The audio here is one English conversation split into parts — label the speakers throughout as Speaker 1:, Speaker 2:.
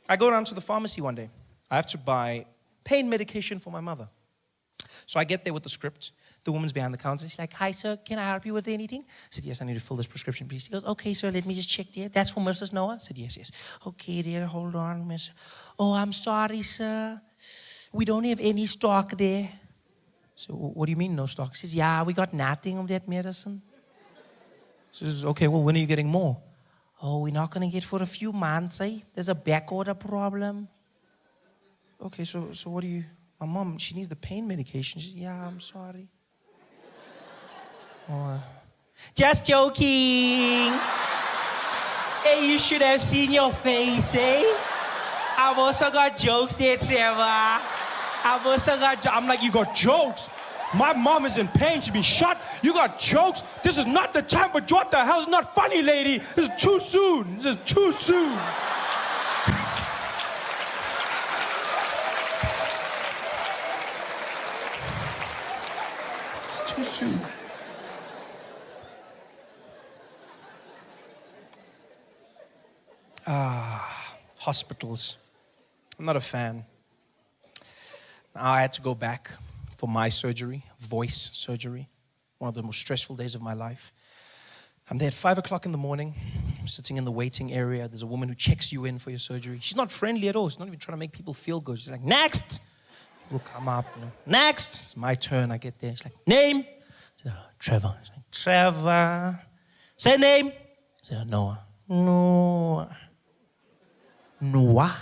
Speaker 1: I go down to the pharmacy one day. I have to buy pain medication for my mother. So I get there with the script. The woman's behind the counter. She's like, "Hi, sir, can I help you with anything?" I said, "Yes, I need to fill this prescription, please." She goes, "Okay, sir, let me just check there. That's for Mrs. Noah?" I said, "Yes, yes." "Okay, dear, hold on, miss." "Oh, I'm sorry, sir. We don't have any stock there." So, "What do you mean, no stock?" She says, "Yeah, we got nothing of that medicine." She says, "Okay, well, when are you getting more?" "Oh, we're not going to get for a few months, eh? There's a back order problem." "Okay, so what do you..." "My mom, she needs the pain medication." She says, "Yeah, I'm sorry." "Oh, just joking." Hey, you should have seen your face, eh? I've also got jokes there, Trevor. I'm like, "You got jokes? My mom is in pain. She's been shot. You got jokes? This is not the time, but what the hell? It's not funny, lady. This is too soon. This is too soon." It's too soon. Hospitals. I'm not a fan. I had to go back for my surgery, voice surgery, one of the most stressful days of my life. I'm there at 5 o'clock in the morning. I'm sitting in the waiting area. There's a woman who checks you in for your surgery. She's not friendly at all. She's not even trying to make people feel good. She's like, "Next!" We'll come up. "Next!" It's my turn. I get there. She's like, "Name?" I said, "Trevor." She's like, "Trevor." "Say name." I said, "Noah." "Noah." "Noah?"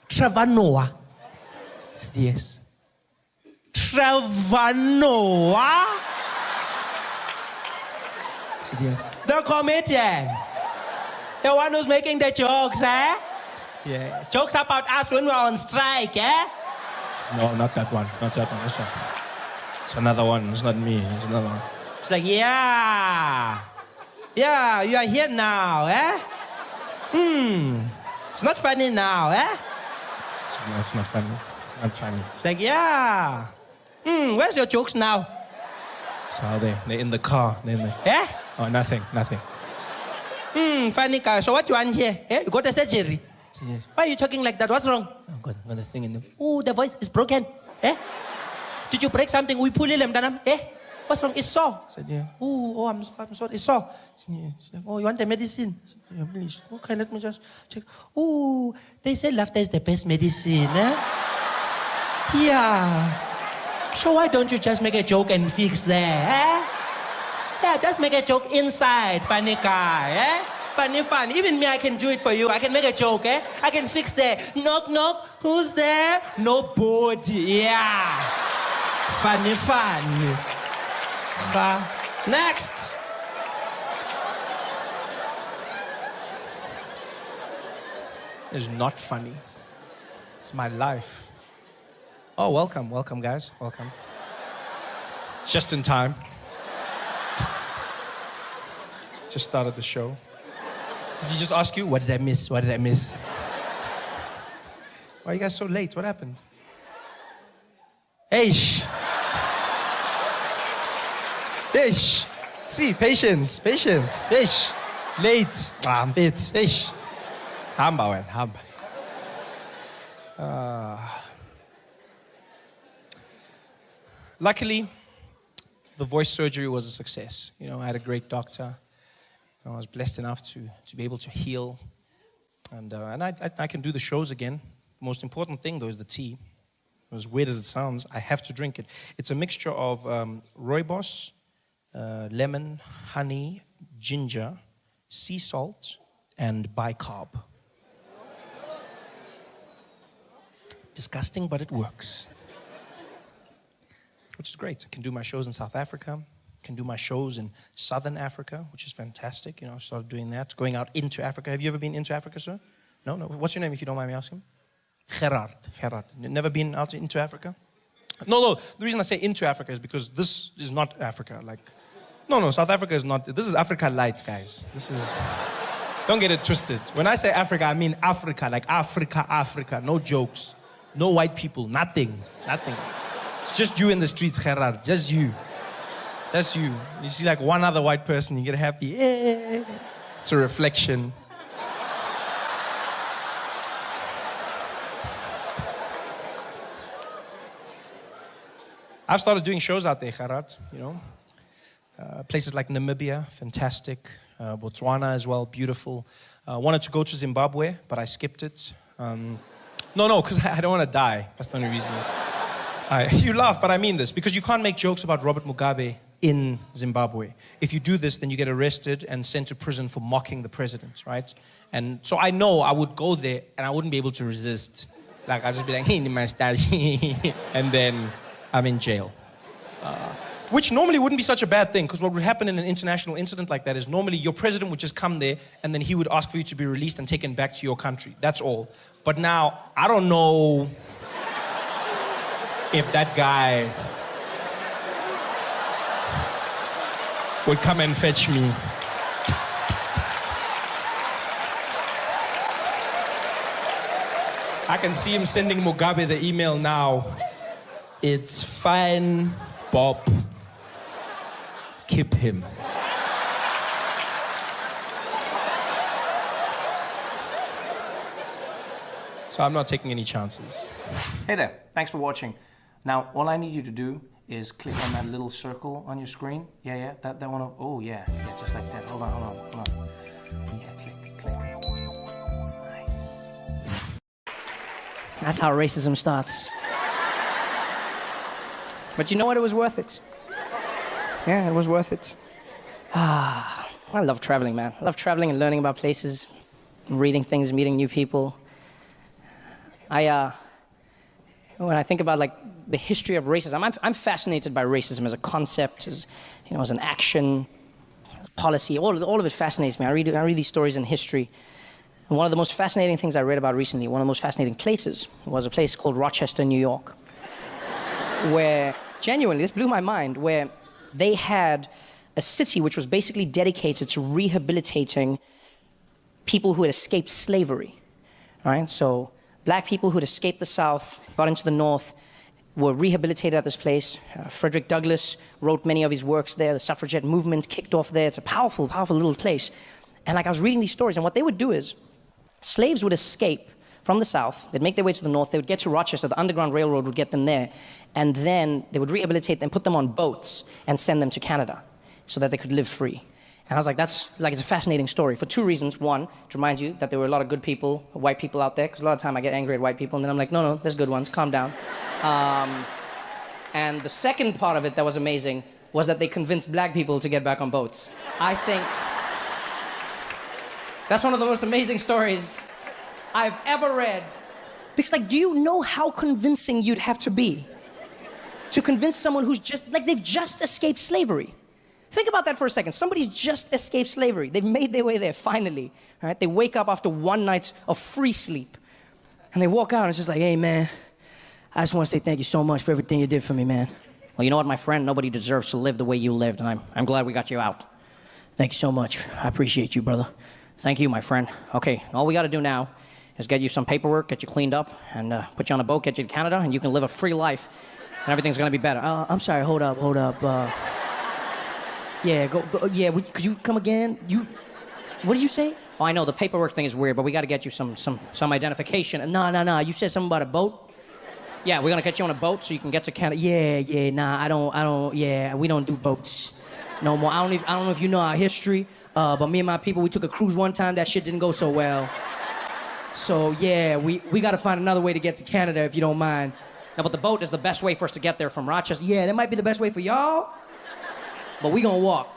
Speaker 1: "Trevor Noah." I said, "Yes." "Trevor Noah?" I said, "Yes." "The comedian. The one who's making the jokes, eh?" "Yeah." "Jokes about us when we're on strike, eh?" "No, not that one. Not that one. This one. It's another one. It's not me. It's another one." She's like, "Yeah. Yeah, you are here now, eh? It's not funny now, eh?" "No, it's not funny. It's not funny." She's like, "Yeah. Where's your jokes now?" So they're in the car. They're in the... "Eh?" "Oh, nothing. Funny guy. So what you want here? Eh? You got a surgery?" "Yes." "Why are you talking like that? What's wrong?" "Oh, got a thing in them." "Oh, the voice is broken. Eh? Did you break something? We pull them. Eh? What's wrong? It's sore." I said, "Yeah." Oh, I'm sorry. It's sore." She said, "Oh, you want the medicine?" I said, "Yeah, please." "Okay, let me just check." "Oh, they say laughter is the best medicine, eh?" "Yeah. So why don't you just make a joke and fix there, eh? Yeah, just make a joke inside, funny guy, eh? Funny. Even me, I can do it for you. I can make a joke, eh? I can fix there. Knock, knock. Who's there? Nobody. Yeah. Funny. Next. It's not funny. It's my life. Oh, welcome, guys. Welcome. Just in time. Just started the show. Did he just ask you, what did I miss? Why are you guys so late? What happened? Eish. See, patience. Eish. Late. I'm bit. Eish. Hamba. Luckily, the voice surgery was a success. You know, I had a great doctor. I was blessed enough to be able to heal. And I can do the shows again. The most important thing, though, is the tea. As weird as it sounds, I have to drink it. It's a mixture of rooibos, lemon, honey, ginger, sea salt, and bicarb. Disgusting, but it works. Which is great. I can do my shows in South Africa. Can do my shows in Southern Africa, which is fantastic. You know, I started doing that, going out into Africa. Have you ever been into Africa, sir? No. What's your name, if you don't mind me asking? Gerard. Never been out into Africa? No. The reason I say into Africa is because this is not Africa. No. South Africa is not. This is Africa light, guys. This is. Don't get it twisted. When I say Africa, I mean Africa, like Africa. No jokes. No white people. Nothing. It's just you in the streets, Gerard. Just you. You see like one other white person, you get happy. It's a reflection. I've started doing shows out there, Gerard, places like Namibia, fantastic. Botswana as well, beautiful. Wanted to go to Zimbabwe, but I skipped it. No, because I don't want to die. That's the only reason. You laugh, but I mean this, because you can't make jokes about Robert Mugabe in Zimbabwe. If you do this, then you get arrested and sent to prison for mocking the president, right? And so I know I would go there and I wouldn't be able to resist. Like, I'd just be like, hey, and then I'm in jail. Which normally wouldn't be such a bad thing, because what would happen in an international incident like that is normally your president would just come there and then he would ask for you to be released and taken back to your country. That's all. But now, I don't know if that guy would come and fetch me. I can see him sending Mugabe the email now. It's fine, Bob. Keep him. So I'm not taking any chances. Hey there, thanks for watching. Now, all I need you to do is click on that little circle on your screen. Yeah, that one. Oh, yeah, just like that. Hold on. Yeah, click. Nice.
Speaker 2: That's how racism starts. But you know what? It was worth it. Yeah, it was worth it. I love traveling, man. I love traveling and learning about places, reading things, meeting new people. When I think about like the history of racism, I'm fascinated by racism as a concept, as an action, policy. All of it fascinates me. I read these stories in history. And one of the most fascinating things I read about recently, one of the most fascinating places, was a place called Rochester, New York, where genuinely, this blew my mind, where they had a city which was basically dedicated to rehabilitating people who had escaped slavery, right? So black people who had escaped the South, got into the North, were rehabilitated at this place. Frederick Douglass wrote many of his works there. The suffragette movement kicked off there. It's a powerful, powerful little place. And I was reading these stories, and what they would do is slaves would escape from the South. They'd make their way to the North. They would get to Rochester. The Underground Railroad would get them there. And then they would rehabilitate them, put them on boats, and send them to Canada so that they could live free. And I was like, it's a fascinating story for two reasons. One, to remind you that there were a lot of good people, white people out there, because a lot of time I get angry at white people, and then I'm like, no, there's good ones, calm down. And the second part of it that was amazing was that they convinced black people to get back on boats. I think that's one of the most amazing stories I've ever read. Because, do you know how convincing you'd have to be to convince someone who's they've just escaped slavery? Think about that for a second. Somebody's just escaped slavery. They've made their way there, finally. Right? They wake up after one night of free sleep. And they walk out and it's just like, hey, man, I just want to say thank you so much for everything you did for me, man. Well, you know what, my friend? Nobody deserves to live the way you lived, and I'm glad we got you out. Thank you so much. I appreciate you, brother. Thank you, my friend. Okay, all we got to do now is get you some paperwork, get you cleaned up, and put you on a boat, get you to Canada, and you can live a free life, and everything's going to be better. I'm sorry, hold up. Yeah, go. Yeah, could you come again? What did you say? Oh, I know, the paperwork thing is weird, but we got to get you some identification. No, you said something about a boat? Yeah, we're going to get you on a boat so you can get to Canada. Yeah, nah, I don't, yeah, we don't do boats no more. I don't know if you know our history, but me and my people, we took a cruise one time. That shit didn't go so well. So, yeah, we got to find another way to get to Canada, if you don't mind. No, but the boat is the best way for us to get there from Rochester. Yeah, that might be the best way for y'all, but we gonna walk.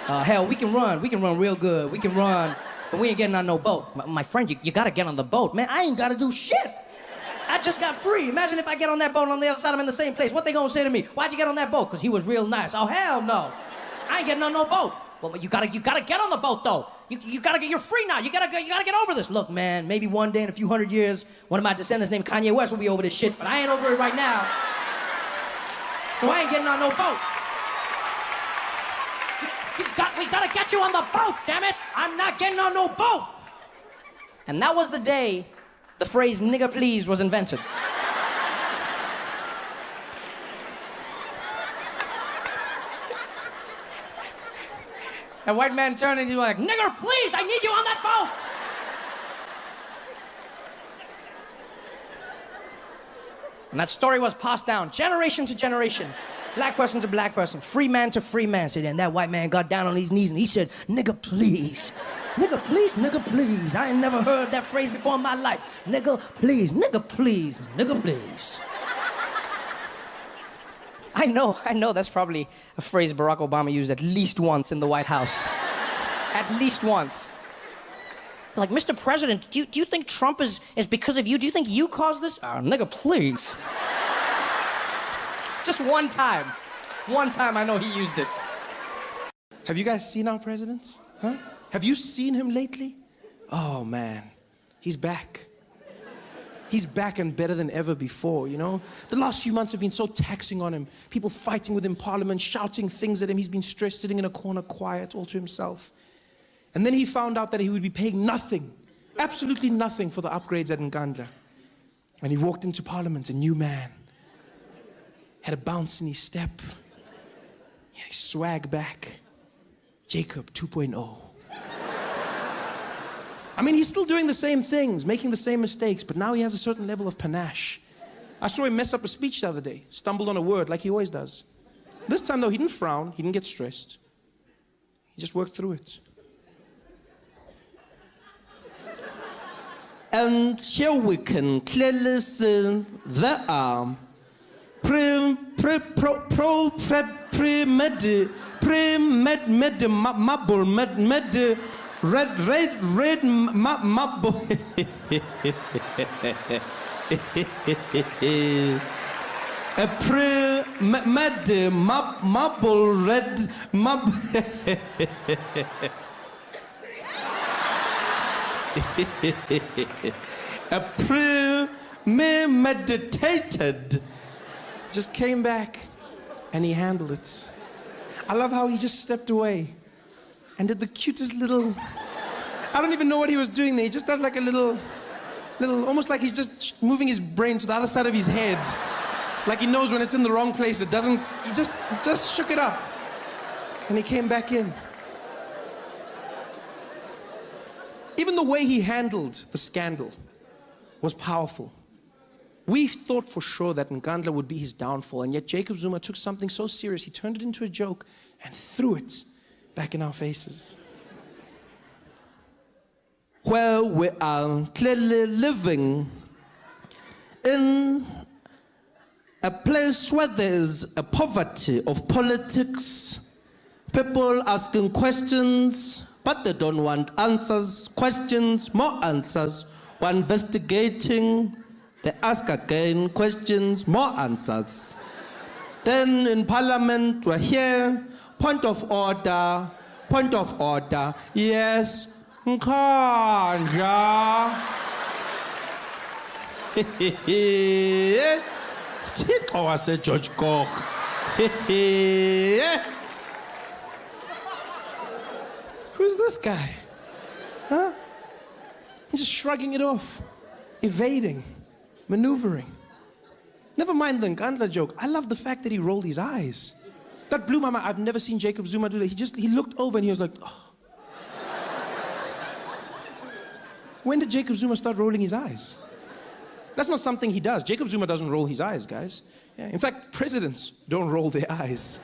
Speaker 2: Hell, we can run real good. We can run, but we ain't getting on no boat. My friend, you got to get on the boat. Man, I ain't got to do shit. I just got free. Imagine if I get on that boat and on the other side I'm in the same place. What they gonna say to me? Why'd you get on that boat? Because he was real nice. Oh, hell no. I ain't getting on no boat. Well, you gotta get on the boat, though. You gotta get, you're free now. You gotta get over this. Look, man, maybe one day in a few hundred years, one of my descendants named Kanye West will be over this shit, but I ain't over it right now. So I ain't getting on no boat. We gotta get you on the boat, damn it. I'm not getting on no boat. And that was the day the phrase "nigga please" was invented. That white man turned and he was like, "Nigger, please, I need you on that boat." And that story was passed down generation to generation. Black person to black person, free man to free man. So then that white man got down on his knees and he said, nigga, please. Nigga, please, nigga, please. I ain't never heard that phrase before in my life. Nigga, please, nigga, please, nigga, please. I know that's probably a phrase Barack Obama used at least once in the White House. At least once. Like, Mr. President, do you think Trump is because of you? Do you think you caused this? Oh, nigga, please. Just one time. One time I know he used it.
Speaker 1: Have you guys seen our president? Huh? Have you seen him lately? Oh, man. He's back. He's back and better than ever before, you know? The last few months have been so taxing on him. People fighting with him in Parliament, shouting things at him. He's been stressed, sitting in a corner, quiet, all to himself. And then he found out that he would be paying nothing, absolutely nothing for the upgrades at Nkandla. And he walked into Parliament, a new man. Had a bounce in his step. He had his swag back. Jacob 2.0. I mean, he's still doing the same things, making the same mistakes, but now he has a certain level of panache. I saw him mess up a speech the other day, stumbled on a word like he always does. This time, though, he didn't frown, he didn't get stressed. He just worked through it.
Speaker 3: And here we can clearly see there are red marble. A marble red marble. A premeditated.
Speaker 1: Just came back and he handled it. I love how he just stepped away and did the cutest little, I don't even know what he was doing there. He just does like a little, almost like he's just moving his brain to the other side of his head. Like he knows when it's in the wrong place, it doesn't, he just shook it up. And he came back in. Even the way he handled the scandal was powerful. We thought for sure that Nkandla would be his downfall, and yet Jacob Zuma took something so serious, he turned it into a joke and threw it back in our faces.
Speaker 3: Where we are clearly living in a place where there is a poverty of politics, people asking questions, but they don't want answers, questions, more answers. We're investigating, they ask again, questions, more answers. Then in Parliament, we're here, point of order, yes, Nkandla. Thixo wase George Koch.
Speaker 1: Who's this guy? Huh? He's just shrugging it off, evading, maneuvering. Never mind the Nkandla joke. I love the fact that he rolled his eyes. That blew my mind. I've never seen Jacob Zuma do that. He looked over and he was like, oh. When did Jacob Zuma start rolling his eyes? That's not something he does. Jacob Zuma doesn't roll his eyes, guys. Yeah, in fact, presidents don't roll their eyes.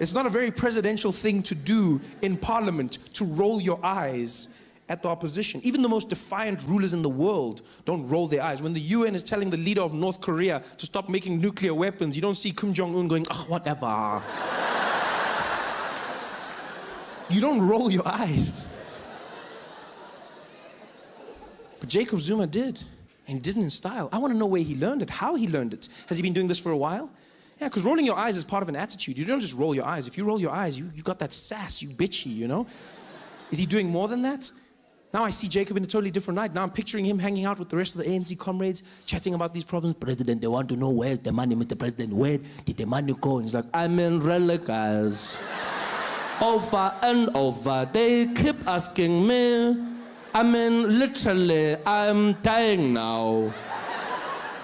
Speaker 1: It's not a very presidential thing to do in Parliament, to roll your eyes at the opposition. Even the most defiant rulers in the world don't roll their eyes. When the UN is telling the leader of North Korea to stop making nuclear weapons, you don't see Kim Jong-un going, oh, whatever. You don't roll your eyes. But Jacob Zuma did, and he did it in style. I want to know where he learned it, how he learned it. Has he been doing this for a while? Yeah, because rolling your eyes is part of an attitude. You don't just roll your eyes. If you roll your eyes, you got that sass, you bitchy, you know? Is he doing more than that? Now I see Jacob in a totally different light. Now I'm picturing him hanging out with the rest of the ANC comrades, chatting about these problems. President, they want to know where's the money, Mr. President. Where did the money go? And he's like,
Speaker 3: I'm in guys. Over and over, they keep asking me. I mean, literally, I'm dying now.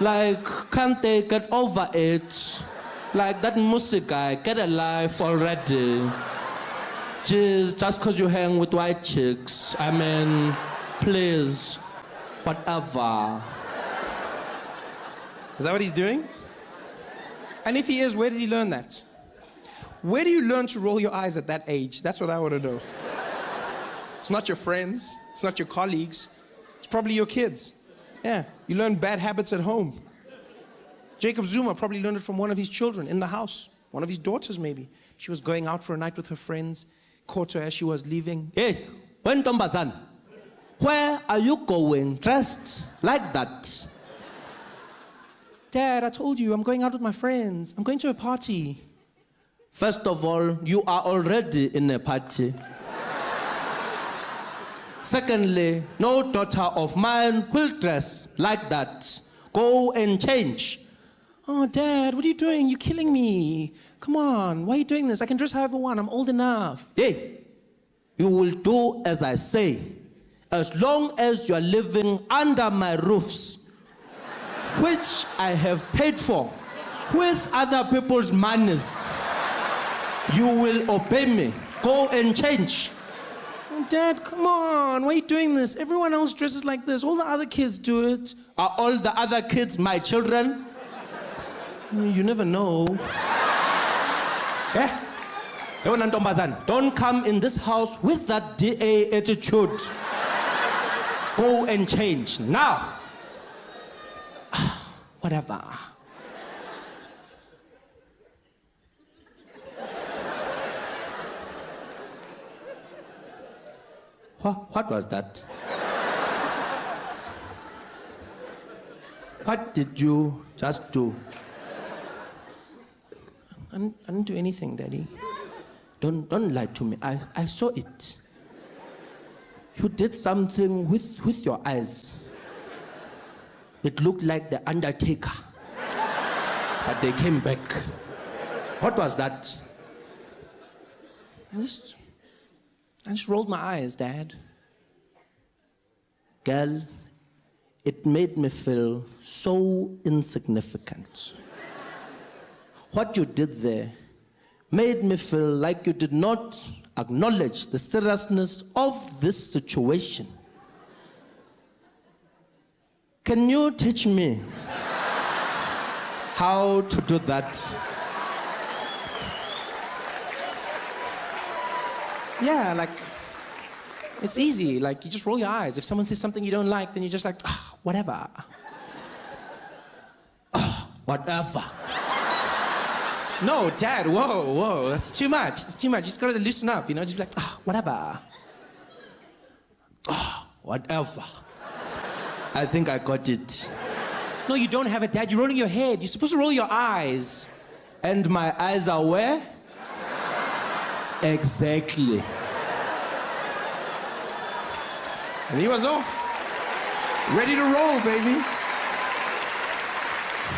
Speaker 3: Like, can't they get over it? Like that music guy, get a life already. Jeez, just because you hang with white chicks. I mean, please, whatever.
Speaker 1: Is that what he's doing? And if he is, where did he learn that? Where do you learn to roll your eyes at that age? That's what I want to know. It's not your friends. It's not your colleagues. It's probably your kids. Yeah, you learn bad habits at home. Jacob Zuma probably learned it from one of his children in the house. One of his daughters, maybe. She was going out for a night with her friends, caught her as she was leaving.
Speaker 3: Hey, when Tombazan, where are you going dressed like that?
Speaker 1: Dad, I told you, I'm going out with my friends. I'm going to a party.
Speaker 3: First of all, you are already in a party. Secondly, no daughter of mine will dress like that. Go and change.
Speaker 1: Oh, Dad, what are you doing? You're killing me. Come on, why are you doing this? I can dress however I want. I'm old enough.
Speaker 3: Hey, you will do as I say. As long as you are living under my roofs, which I have paid for with other people's monies, you will obey me. Go and change.
Speaker 1: Oh, Dad, come on. Why are you doing this? Everyone else dresses like this. All the other kids do it.
Speaker 3: Are all the other kids my children?
Speaker 1: You never know.
Speaker 3: Eh? Don't come in this house with that DA attitude. Go and change now. Whatever. What was that? What did you just do?
Speaker 1: I didn't do anything, Daddy.
Speaker 3: Don't lie to me. I saw it. You did something with your eyes. It looked like the Undertaker. But they came back. What was that?
Speaker 1: I just rolled my eyes, Dad.
Speaker 3: Girl, it made me feel so insignificant. What you did there made me feel like you did not acknowledge the seriousness of this situation. Can you teach me how to do that?
Speaker 1: Yeah, like, it's easy. Like, you just roll your eyes. If someone says something you don't like, then you're just like, whatever.
Speaker 3: Whatever.
Speaker 1: No, Dad, whoa, that's too much. It's too much. You just gotta loosen up, you know? Just be like, whatever.
Speaker 3: Whatever. I think I got it.
Speaker 1: No, you don't have it, Dad. You're rolling your head. You're supposed to roll your eyes.
Speaker 3: And my eyes are where? Exactly.
Speaker 1: And he was off. Ready to roll, baby.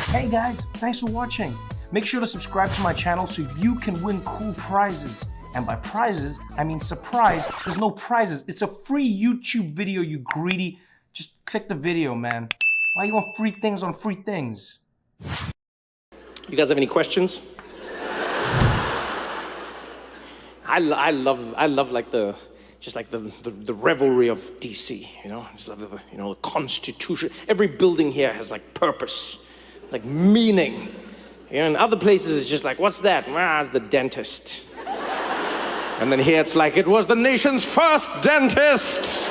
Speaker 1: Hey guys, thanks for watching. Make sure to subscribe to my channel so you can win cool prizes. And by prizes, I mean surprise. There's no prizes. It's a free YouTube video, you greedy. Just click the video, man. Why you want free things on free things? You guys have any questions? I love like the revelry of DC, you know? Just love the Constitution. Every building here has like purpose, like meaning. You know, in other places it's just like, what's that? It's the dentist. And then here it's like, it was the nation's first dentist.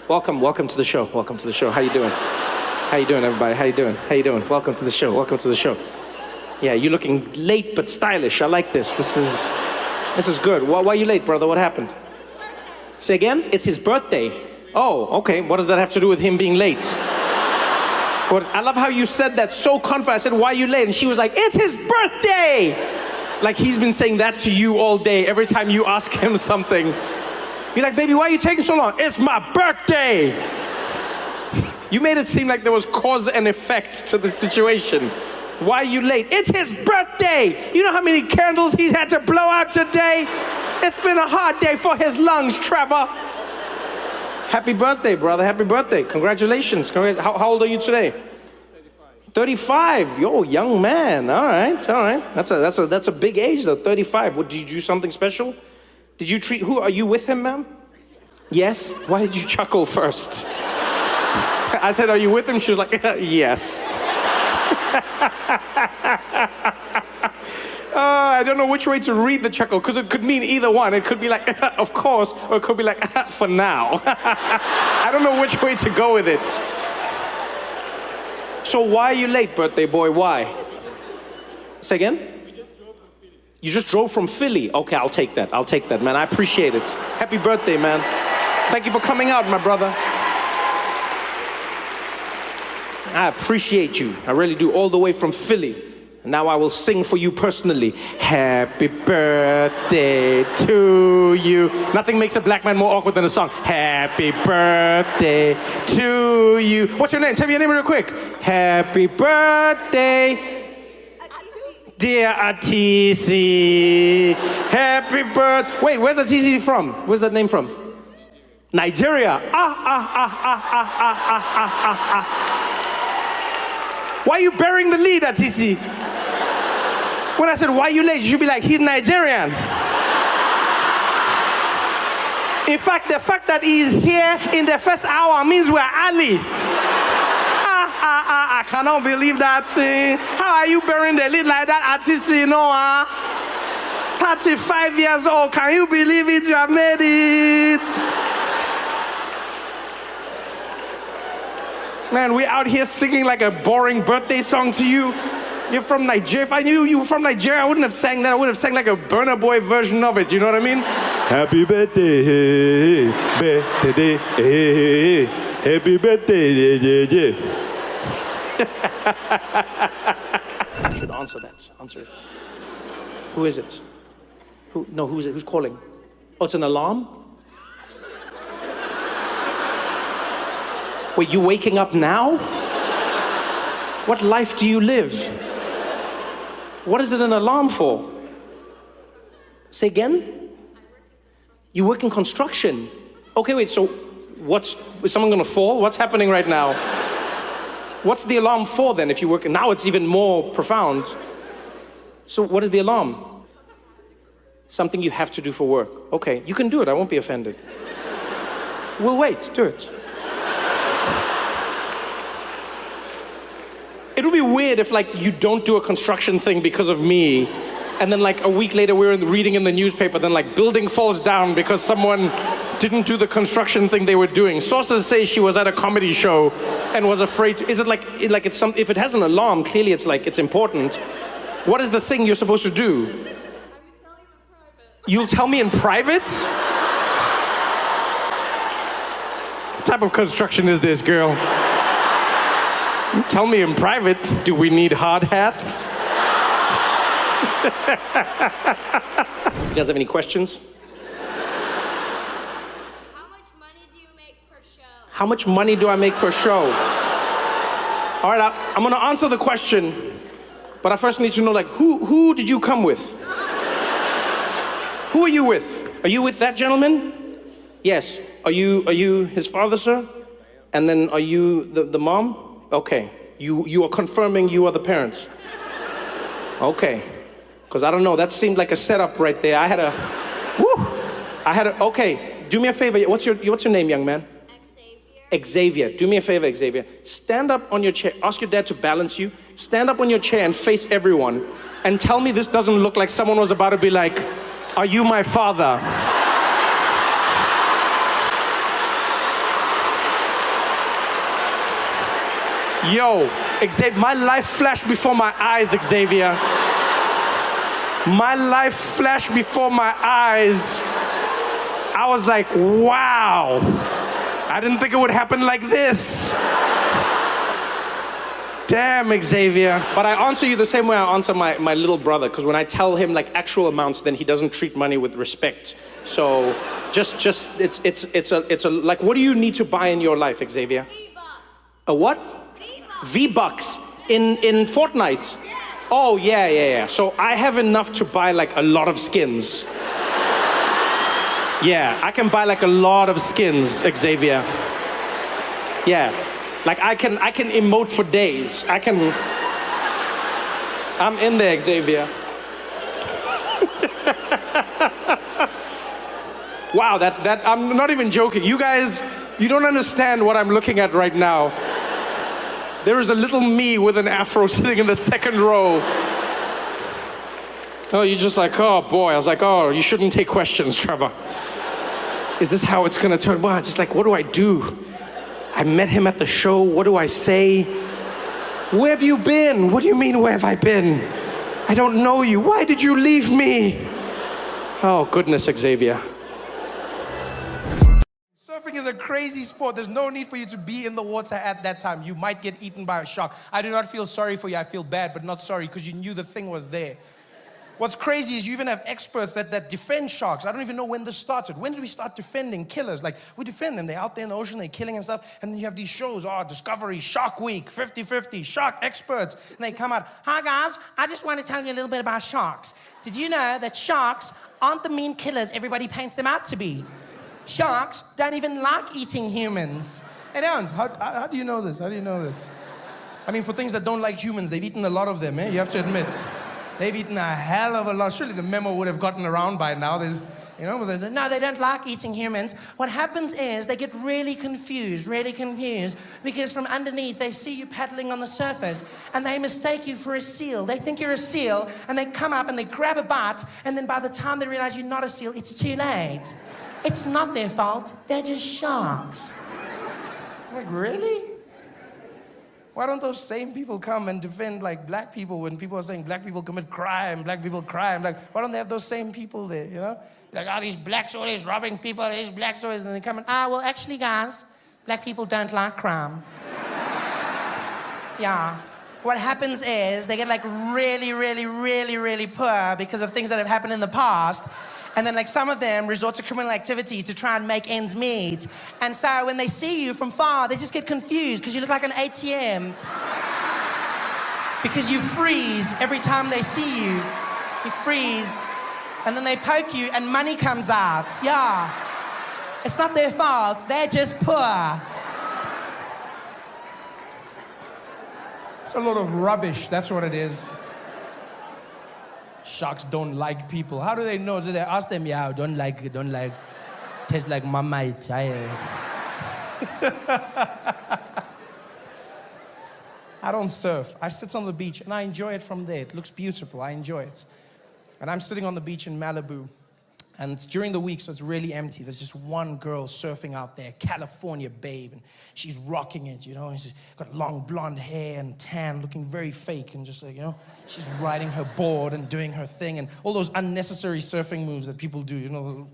Speaker 1: Welcome to the show. Welcome to the show. How you doing? How you doing, everybody? How you doing? How you doing? Welcome to the show. Welcome to the show. Yeah, you're looking late but stylish. I like this. This is good. Why are you late, brother? What happened? Say again? It's his birthday. Oh, okay. What does that have to do with him being late? But I love how you said that so confident. I said, why are you late? And she was like, it's his birthday! Like he's been saying that to you all day. Every time you ask him something, you're like, baby, why are you taking so long? It's my birthday! You made it seem like there was cause and effect to the situation. Why are you late? It's his birthday! You know how many candles he's had to blow out today? It's been a hard day for his lungs, Trevor. Happy birthday, brother. Happy birthday. Congratulations. How old are you today? 35. Yo, young man. All right. That's a big age, though. 35. What, did you do something special? Did you treat, who, are you with him, ma'am? Yes? Why did you chuckle first?
Speaker 4: I said, are you with him? She was like, yes. I don't know which way to read the chuckle, because it could mean either one. It could be like, of course, or it could be like, for now. I don't know which way to go with it. So why are you late, birthday boy? Why? Say again? You just drove from Philly. Okay, I'll take that. I'll take that, man. I appreciate it. Happy birthday, man. Thank you for coming out, my brother. I appreciate you. I really do, all the way from Philly. Now I will sing for you personally. Happy birthday to you. Nothing makes a black man more awkward than a song. Happy birthday to you. What's your name? Tell me your name real quick. Happy birthday, dear Atisi. Happy birthday. Wait, where's Atisi from? Where's that name from? Nigeria. Why are you burying the lead, Atisi? When I said, why are you late? You should be like, he's Nigerian. In fact, the fact that he's here in the first hour means we're Ali. I cannot believe that. How are you burying the lead like that, Atisi? No, 35 years old. Can you believe it? You have made it. Man, we're out here singing like a boring birthday song to you. You're from Nigeria. If I knew you were from Nigeria, I wouldn't have sang that. I would have sang like a Burna Boy version of it. You know what I mean? Happy birthday, birthday, happy birthday. You should answer that. Answer it. Who is it? Who? No, who's it? Who's calling? Oh, it's an alarm? Wait, you waking up now? What life do you live? What is it an alarm for? Say again? You work in construction. Okay, wait, so is someone gonna fall? What's happening right now? What's the alarm for then if you work? Now it's even more profound. So what is the alarm? Something you have to do for work. Okay, you can do it, I won't be offended. We'll wait, do it. It would be weird if like you don't do a construction thing because of me, and then like a week later we're reading in the newspaper, then like building falls down because someone didn't do the construction thing they were doing. Sources say she was at a comedy show and was afraid to, is it like it's some, if it has an alarm, clearly it's like it's important. What is the thing you're supposed to do? You'll tell me in private? What type of construction is this, girl? Tell me in private, do we need hard hats? You guys have any questions?
Speaker 5: How much money do you make per show?
Speaker 4: How much money do I make per show? All right, I'm gonna answer the question, but I first need to know, like, who did you come with? Who are you with? Are you with that gentleman? Yes. Are you his father, sir? And then are you the mom? Okay, you are confirming you are the parents. Okay, because I don't know, that seemed like a setup right there. Okay, do me a favor, what's your name, young man? Xavier, do me a favor, Xavier. Stand up on your chair, ask your dad to balance you. Stand up on your chair and face everyone and tell me this doesn't look like someone was about to be like, are you my father? Yo, Xavier, my life flashed before my eyes, Xavier. My life flashed before my eyes. I was like, wow. I didn't think it would happen like this. Damn, Xavier. But I answer you the same way I answer my little brother, because when I tell him like actual amounts, then he doesn't treat money with respect. So it's a like, what do you need to buy in your life, Xavier?
Speaker 5: V-Bucks.
Speaker 4: A what? V-Bucks in Fortnite?
Speaker 5: Yeah.
Speaker 4: Oh, yeah. So I have enough to buy like a lot of skins. Yeah, I can buy like a lot of skins, Xavier. Yeah, like I can emote for days. I'm in there, Xavier. Wow, that I'm not even joking. You guys You don't understand what I'm looking at right now. There is a little me with an afro sitting in the second row. Oh, you're just like, oh boy. I was like, oh, you shouldn't take questions, Trevor. Is this how it's gonna turn? Well, just like, what do I do? I met him at the show. What do I say? Where have you been? What do you mean, where have I been? I don't know you. Why did you leave me? Oh, goodness, Xavier.
Speaker 1: Surfing is a crazy sport. There's no need for you to be in the water at that time. You might get eaten by a shark. I do not feel sorry for you. I feel bad, but not sorry, because you knew the thing was there. What's crazy is you even have experts that defend sharks. I don't even know when this started. When did we start defending killers? Like, we defend them. They're out there in the ocean, they're killing and stuff. And then you have these shows, Discovery, Shark Week, 50-50, shark experts. And they come out, hi guys, I just want to tell you a little bit about sharks. Did you know that sharks aren't the mean killers everybody paints them out to be? Sharks don't even like eating humans. They don't. How do you know this? How do you know this? I mean, for things that don't like humans, they've eaten a lot of them, eh? You have to admit. They've eaten a hell of a lot. Surely the memo would have gotten around by now. No, they don't like eating humans. What happens is they get really confused, because from underneath they see you paddling on the surface and they mistake you for a seal. They think you're a seal and they come up and they grab a bite, and then by the time they realize you're not a seal, it's too late. It's not their fault. They're just sharks. I'm like, really? Why don't those same people come and defend like black people when people are saying black people commit crime, black people crime? Like, why don't they have those same people there, you know? Like, these blacks always robbing people, these blacks always, and they come and, well, actually, guys, black people don't like crime. Yeah. What happens is they get like really poor because of things that have happened in the past. And then like some of them resort to criminal activities to try and make ends meet. And so when they see you from far, they just get confused because you look like an ATM. Because you freeze every time they see you. You freeze, and then they poke you and money comes out. Yeah. It's not their fault, they're just poor. It's a lot of rubbish, that's what it is. Sharks don't like people. How do they know? Do they ask them, yeah, don't like, tastes like Marmite. I don't surf. I sit on the beach and I enjoy it from there. It looks beautiful, I enjoy it. And I'm sitting on the beach in Malibu, and it's during the week, so it's really empty. There's just one girl surfing out there, California babe, and she's rocking it, you know. And she's got long blonde hair and tan, looking very fake, and just like, you know, she's riding her board and doing her thing, and all those unnecessary surfing moves that people do, you know.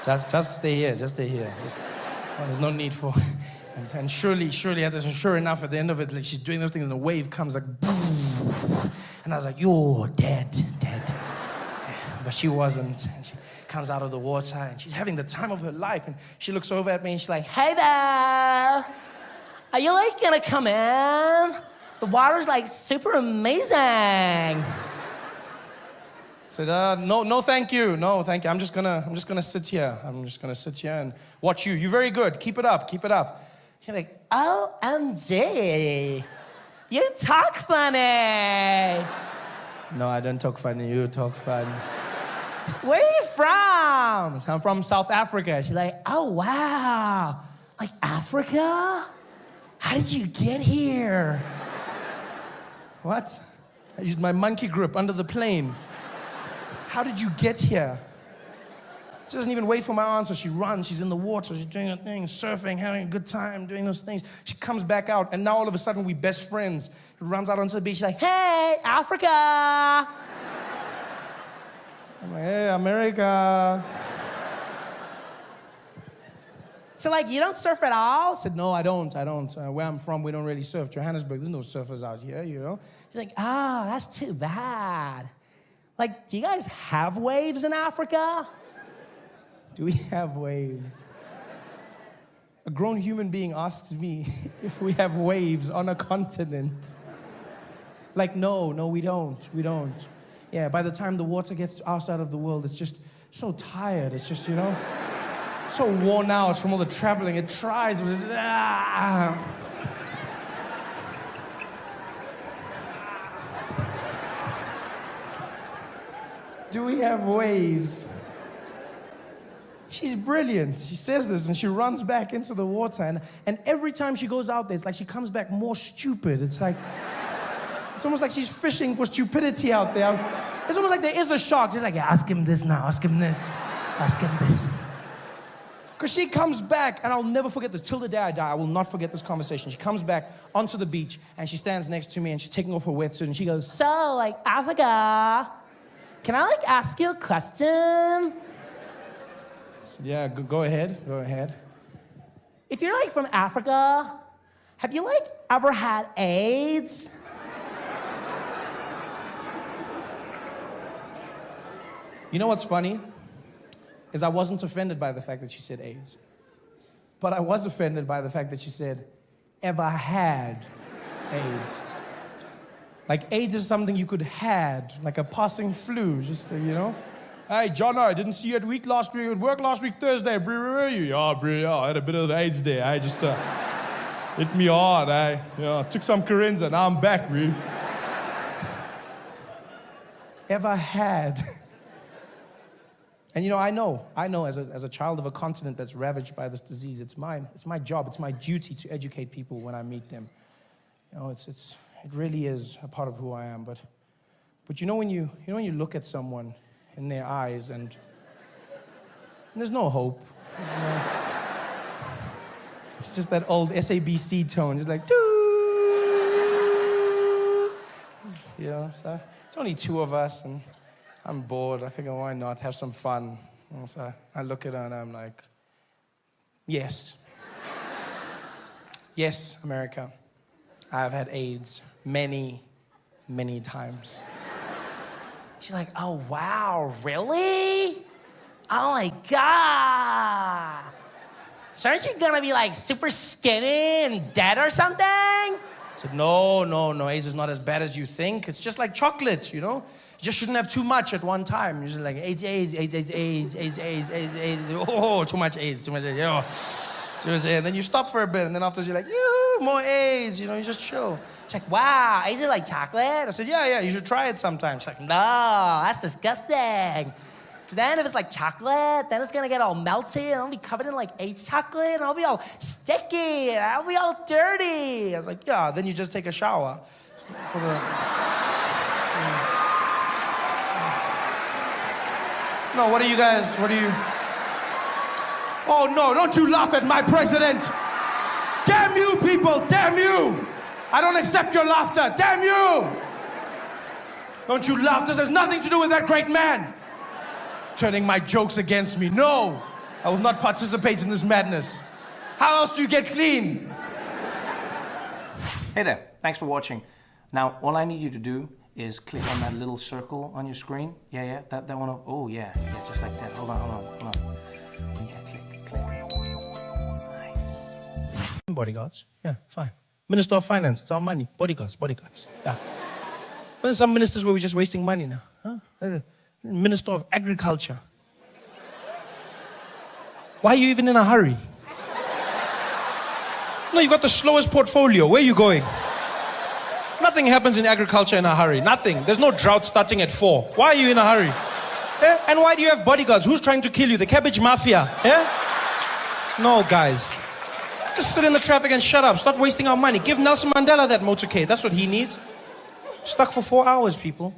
Speaker 1: Just stay here, there's no need for. And surely, sure enough, at the end of it, like she's doing those things, and the wave comes like, and I was like, you're dead. But she wasn't. And she comes out of the water, and she's having the time of her life. And she looks over at me, and she's like, hey there, are you like gonna come in? The water's like super amazing. I said, no, thank you. No, thank you. I'm just gonna sit here. I'm just gonna sit here and watch you. You're very good. Keep it up. She's like, OMG, you talk funny. No, I don't talk funny. You talk funny. Where are you from? I'm from South Africa. She's like, oh, wow. Like Africa? How did you get here? What? I used my monkey grip under the plane. How did you get here? She doesn't even wait for my answer. She runs, she's in the water, she's doing her thing, surfing, having a good time, doing those things. She comes back out, and now all of a sudden we're best friends. She runs out onto the beach, she's like, hey, Africa! I'm like, hey, America. So like, you don't surf at all? I said, no, I don't. Where I'm from, we don't really surf. Johannesburg, there's no surfers out here, you know? She's like, that's too bad. Like, do you guys have waves in Africa? Do we have waves? A grown human being asks me if we have waves on a continent. Like, no, we don't. Yeah, by the time the water gets outside of the world, it's just so tired. It's just, you know, so worn out from all the traveling. It tries, but it's, Do we have waves? She's brilliant. She says this and she runs back into the water. And every time she goes out there, it's like she comes back more stupid. It's almost like she's fishing for stupidity out there. It's almost like there is a shark. She's like, yeah, ask him this now, ask him this, ask him this. Because she comes back, and I'll never forget this. Till the day I die, I will not forget this conversation. She comes back onto the beach, and she stands next to me, and she's taking off her wetsuit, and she goes, so, like, Africa, can I, like, ask you a question? Yeah, go ahead, go ahead. If you're, like, from Africa, have you, like, ever had AIDS? You know what's funny? Is I wasn't offended by the fact that she said AIDS. But I was offended by the fact that she said, ever had AIDS. Like AIDS is something you could had, like a passing flu, just, you know? Hey, John, I didn't see you at work last week Thursday. Brie, where were you? Yeah, Brie, yeah, I had a bit of AIDS there. I just hit me hard. I took some Corinza, now I'm back, Brie. Ever had. And you know, I know as a child of a continent that's ravaged by this disease, it's my job, it's my duty to educate people when I meet them. You know, it really is a part of who I am. But you know when you look at someone in their eyes and there's no hope. It's just that old SABC tone. It's like, doo. You know, so it's only two of us and I'm bored. I figure, why not have some fun? And so I look at her and I'm like, yes. Yes, America. I've had AIDS many, many times. She's like, oh, wow, really? Oh, my God. So aren't you gonna be like super skinny and dead or something? I said, no, AIDS is not as bad as you think. It's just like chocolate, you know? You just shouldn't have too much at one time. You're just like, AIDS. Oh, too much AIDS. Oh. And then you stop for a bit, and then after you're like, more AIDS. You know, you just chill. She's like, wow, AIDS is like chocolate? I said, yeah, you should try it sometime. She's like, no, that's disgusting. So then if it's like chocolate, then it's gonna get all melty, and I'll be covered in like AIDS chocolate, and I'll be all sticky, and I'll be all dirty. I was like, yeah, then you just take a shower for the... No, what do you... Oh, no, don't you laugh at my president. Damn you, people, damn you. I don't accept your laughter, damn you. Don't you laugh, this has nothing to do with that great man. Turning my jokes against me, no. I will not participate in this madness. How else do you get clean?
Speaker 4: Hey there, thanks for watching. Now, all I need you to do is click on that little circle on your screen. Yeah, that one. Oh, yeah, just like that. Hold on. Yeah, click. Nice.
Speaker 1: Bodyguards, yeah, fine. Minister of Finance, it's our money. Bodyguards, yeah. But there's some ministers where we're just wasting money now. Huh? Minister of Agriculture. Why are you even in a hurry? No, you got the slowest portfolio. Where are you going? Nothing happens in agriculture in a hurry. Nothing. There's no drought starting at 4. Why are you in a hurry? Yeah? And why do you have bodyguards? Who's trying to kill you? The cabbage mafia? Yeah? No, guys. Just sit in the traffic and shut up. Stop wasting our money. Give Nelson Mandela that motorcade. That's what he needs. Stuck for 4 hours, people.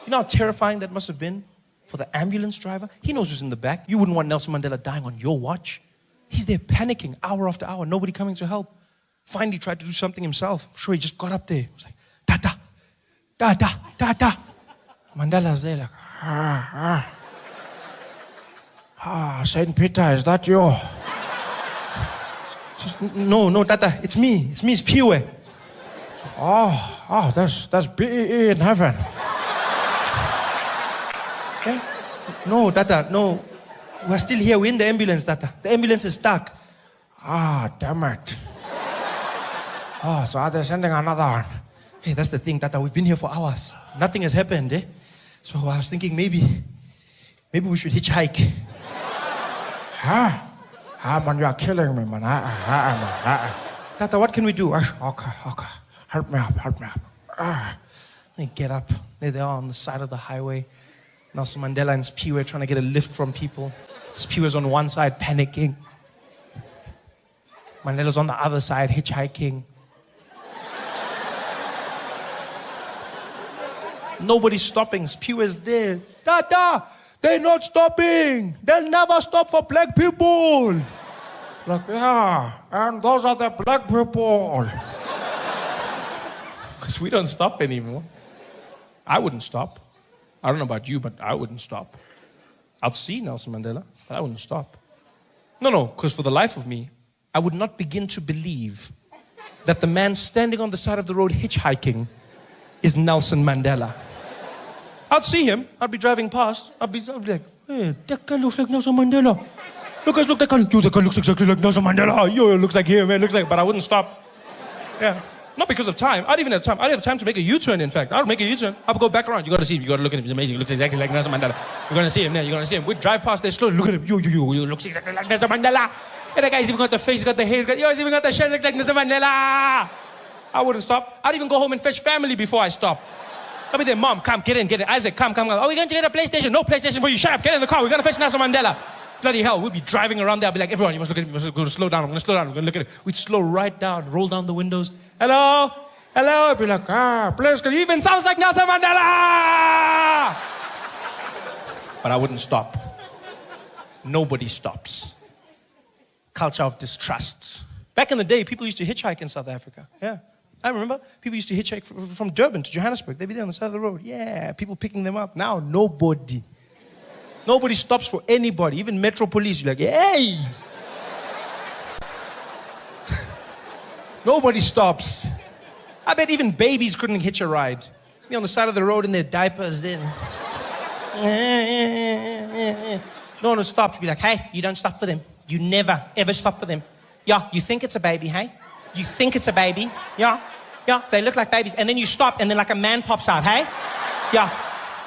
Speaker 1: You know how terrifying that must have been for the ambulance driver? He knows who's in the back. You wouldn't want Nelson Mandela dying on your watch. He's there panicking hour after hour. Nobody coming to help. Finally tried to do something himself. I'm sure he just got up there. He was like, Tata. Mandela's there like, Saint Peter, is that you? Says, no, Tata, it's me. It's Piwe. Oh, that's BEE in heaven. Okay? No, Tata, no. We're still here. We're in the ambulance, Tata. The ambulance is stuck. Damn it. So are they sending another one? Hey, that's the thing, Tata. We've been here for hours. Nothing has happened, eh? So I was thinking maybe we should hitchhike. Man, you are killing me, man. Tata, what can we do? Okay. Help me up. They get up. There they are on the side of the highway. Nelson Mandela and Piwe trying to get a lift from people. Spew on one side, panicking. Mandela's on the other side, hitchhiking. Nobody's stopping. Spew is there. Tata, they're not stopping. They'll never stop for black people. Like, yeah, and those are the black people. Because we don't stop anymore. I wouldn't stop. I don't know about you, but I wouldn't stop. I'd see Nelson Mandela, but I wouldn't stop. No, because for the life of me, I would not begin to believe that the man standing on the side of the road hitchhiking is Nelson Mandela. I'd see him. I'd be driving past. I'd be like, hey, that guy looks like Nelson Mandela. Look, guys, look, that guy looks exactly like Nelson Mandela. Yo, it looks like him, man. Looks like, but I wouldn't stop. Yeah. Not because of time. I'd even have time. I'd have time to make a U-turn, in fact. I'd make a U-turn. I'd go back around. You got to see him. You got to look at him. He's amazing. He looks exactly like Nelson Mandela. You're going to see him there. You're going to see him. We'd drive past there slowly. Look at him. Yo, he looks exactly like Nelson Mandela. And that guy's even got the face, he's got the hair, he's even got the shirt, looks like Nelson Mandela. I wouldn't stop. I'd even go home and fetch family before I stop. I'd be there, Mom, come, get in. Isaac, come. Are we going to get a PlayStation? No PlayStation for you. Shut up. Get in the car. We're going to fetch Nelson Mandela. Bloody hell, we'd be driving around there. I'd be like, everyone, you must look at me. You must go slow down. I'm going to slow down. I'm going to look at it. We'd slow right down, roll down the windows. Hello? I'd be like, please, he even sounds like Nelson Mandela. But I wouldn't stop. Nobody stops. Culture of distrust. Back in the day, people used to hitchhike in South Africa. Yeah. I remember people used to hitchhike from Durban to Johannesburg. They'd be there on the side of the road. Yeah, people picking them up. Now, nobody. Nobody stops for anybody. Even Metro Police, you're like, hey! Nobody stops. I bet even babies couldn't hitch a ride. Be on the side of the road in their diapers then. No one would stop. You'd be like, hey, you don't stop for them. You never, ever stop for them. Yeah, you think it's a baby, hey? You think it's a baby. Yeah, they look like babies. And then you stop, and then like a man pops out, hey? Yeah,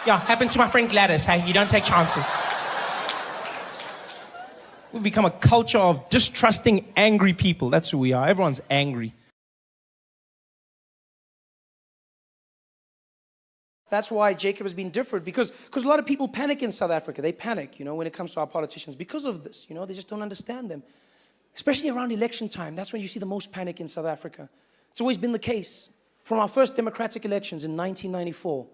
Speaker 1: happened to my friend Gladys, hey? You don't take chances. We've become a culture of distrusting angry people. That's who we are. Everyone's angry.
Speaker 4: That's why Jacob has been different, because a lot of people panic in South Africa. They panic, when it comes to our politicians because of this. They just don't understand them. Especially around election time. That's when you see the most panic in South Africa. It's always been the case. From our first democratic elections in 1994.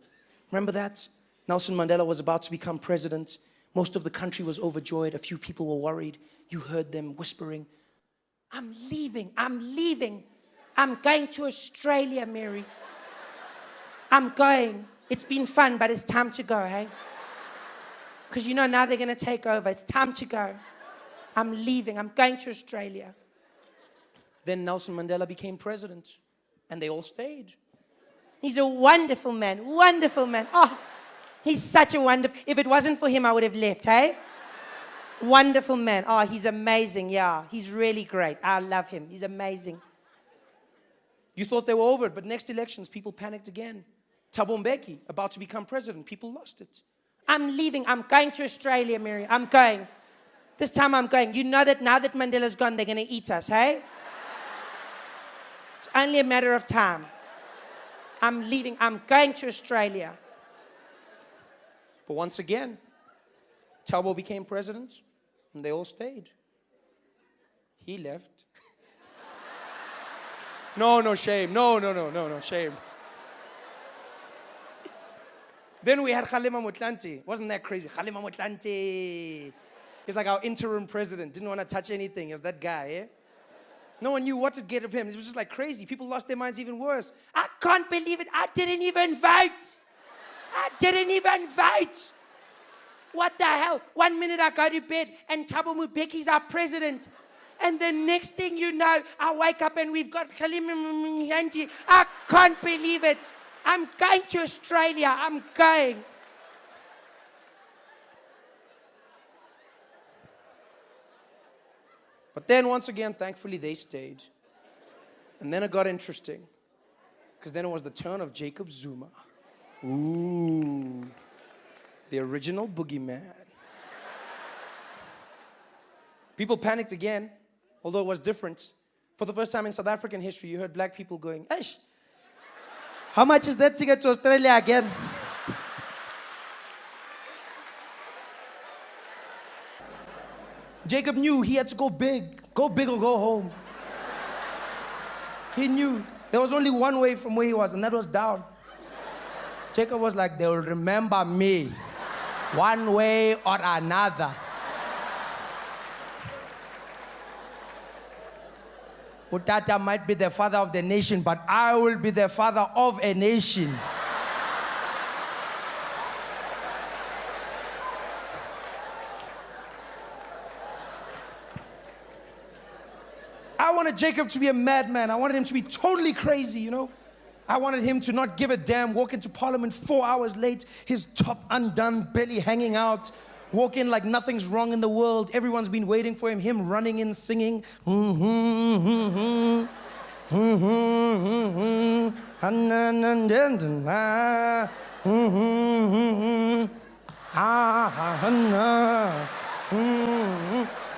Speaker 4: Remember that? Nelson Mandela was about to become president. Most of the country was overjoyed. A few people were worried. You heard them whispering, I'm leaving. I'm going to Australia, Mary. I'm going. It's been fun, but it's time to go, hey? Because now they're going to take over. It's time to go. I'm leaving. I'm going to Australia. Then Nelson Mandela became president, and they all stayed. He's a wonderful man. Oh, he's such a wonderful... If it wasn't for him, I would have left, hey? Wonderful man. Oh, he's amazing, yeah. He's really great. I love him. He's amazing. You thought they were over it, but next elections, people panicked again. Thabo Mbeki, about to become president, people lost it. I'm leaving. I'm going to Australia, Mary. I'm going. This time I'm going. You know that now that Mandela's gone, they're going to eat us, hey? It's only a matter of time. I'm leaving. I'm going to Australia. But once again, Thabo became president, and they all stayed. He left. No, shame. No, shame. Then we had Malema Motlanthe. Wasn't that crazy? Malema Motlanthe. He's like our interim president. Didn't want to touch anything. He was that guy, eh? No one knew what to get of him. It was just like crazy. People lost their minds even worse. I can't believe it. I didn't even vote. What the hell? 1 minute I go to bed and Thabo Mbeki's our president. And the next thing you know, I wake up and we've got Malema Motlanthe. I can't believe it. I'm going to Australia. I'm going. But then once again, thankfully, they stayed. And then it got interesting. Because then it was the turn of Jacob Zuma. Ooh. The original boogeyman. People panicked again, although it was different. For the first time in South African history, you heard black people going, Eish, how much is that ticket to Australia again?
Speaker 1: Jacob knew he had to go big or go home. He knew there was only one way from where he was, and that was down. Jacob was like, they will remember me one way or another. Utata might be the father of the nation, but I will be the father of a nation. I wanted Jacob to be a madman. I wanted him to be totally crazy, you know? I wanted him to not give a damn, walk into Parliament 4 hours late, his top undone, belly hanging out, walk in like nothing's wrong in the world. Everyone's been waiting for him running in, singing.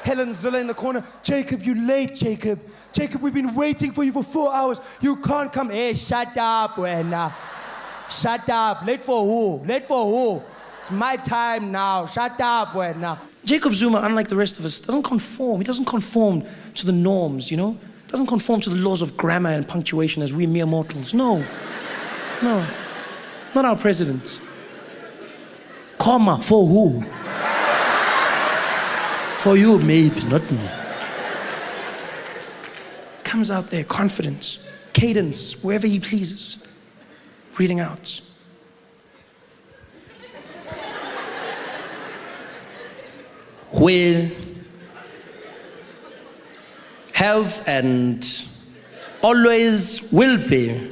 Speaker 1: Helen Zilla in the corner. Jacob, you late, Jacob. Jacob, we've been waiting for you for 4 hours. You can't come. Hey, shut up, Wena. Shut up. Late for who? Late for who? It's my time now. Shut up, Wena. Jacob Zuma, unlike the rest of us, doesn't conform. He doesn't conform to the norms, you know? Doesn't conform to the laws of grammar and punctuation as we mere mortals. No. No. Not our president. Comma, for who? For you, maybe, not me. Comes out there, confidence, cadence, wherever he pleases, reading out.
Speaker 3: We have and always will be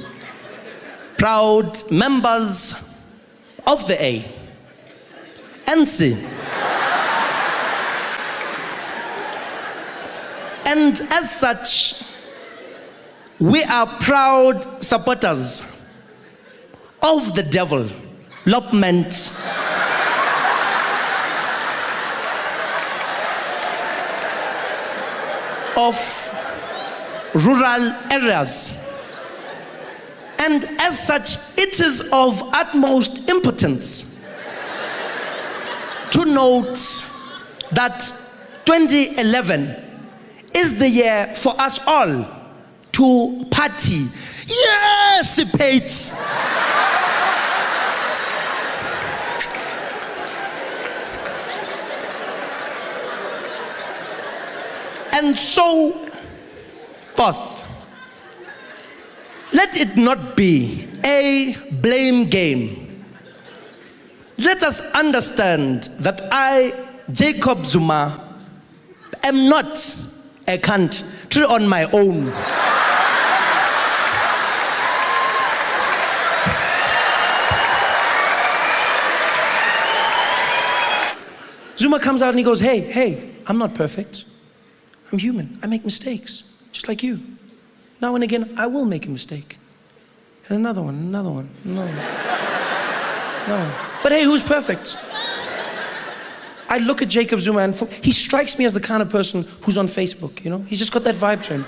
Speaker 3: proud members of the ANC. And as such, we are proud supporters of the development of rural areas. And as such, it is of utmost importance to note that 2011 is the year for us all to party. Yes, Pete. And so forth. Let it not be a blame game. Let us understand that I, Jacob Zuma, am not a country on my own.
Speaker 1: Zuma comes out and he goes, hey, I'm not perfect. I'm human. I make mistakes, just like you. Now and again, I will make a mistake. And another one. No. But hey, who's perfect? I look at Jacob Zuma and he strikes me as the kind of person who's on Facebook, you know? He's just got that vibe to him.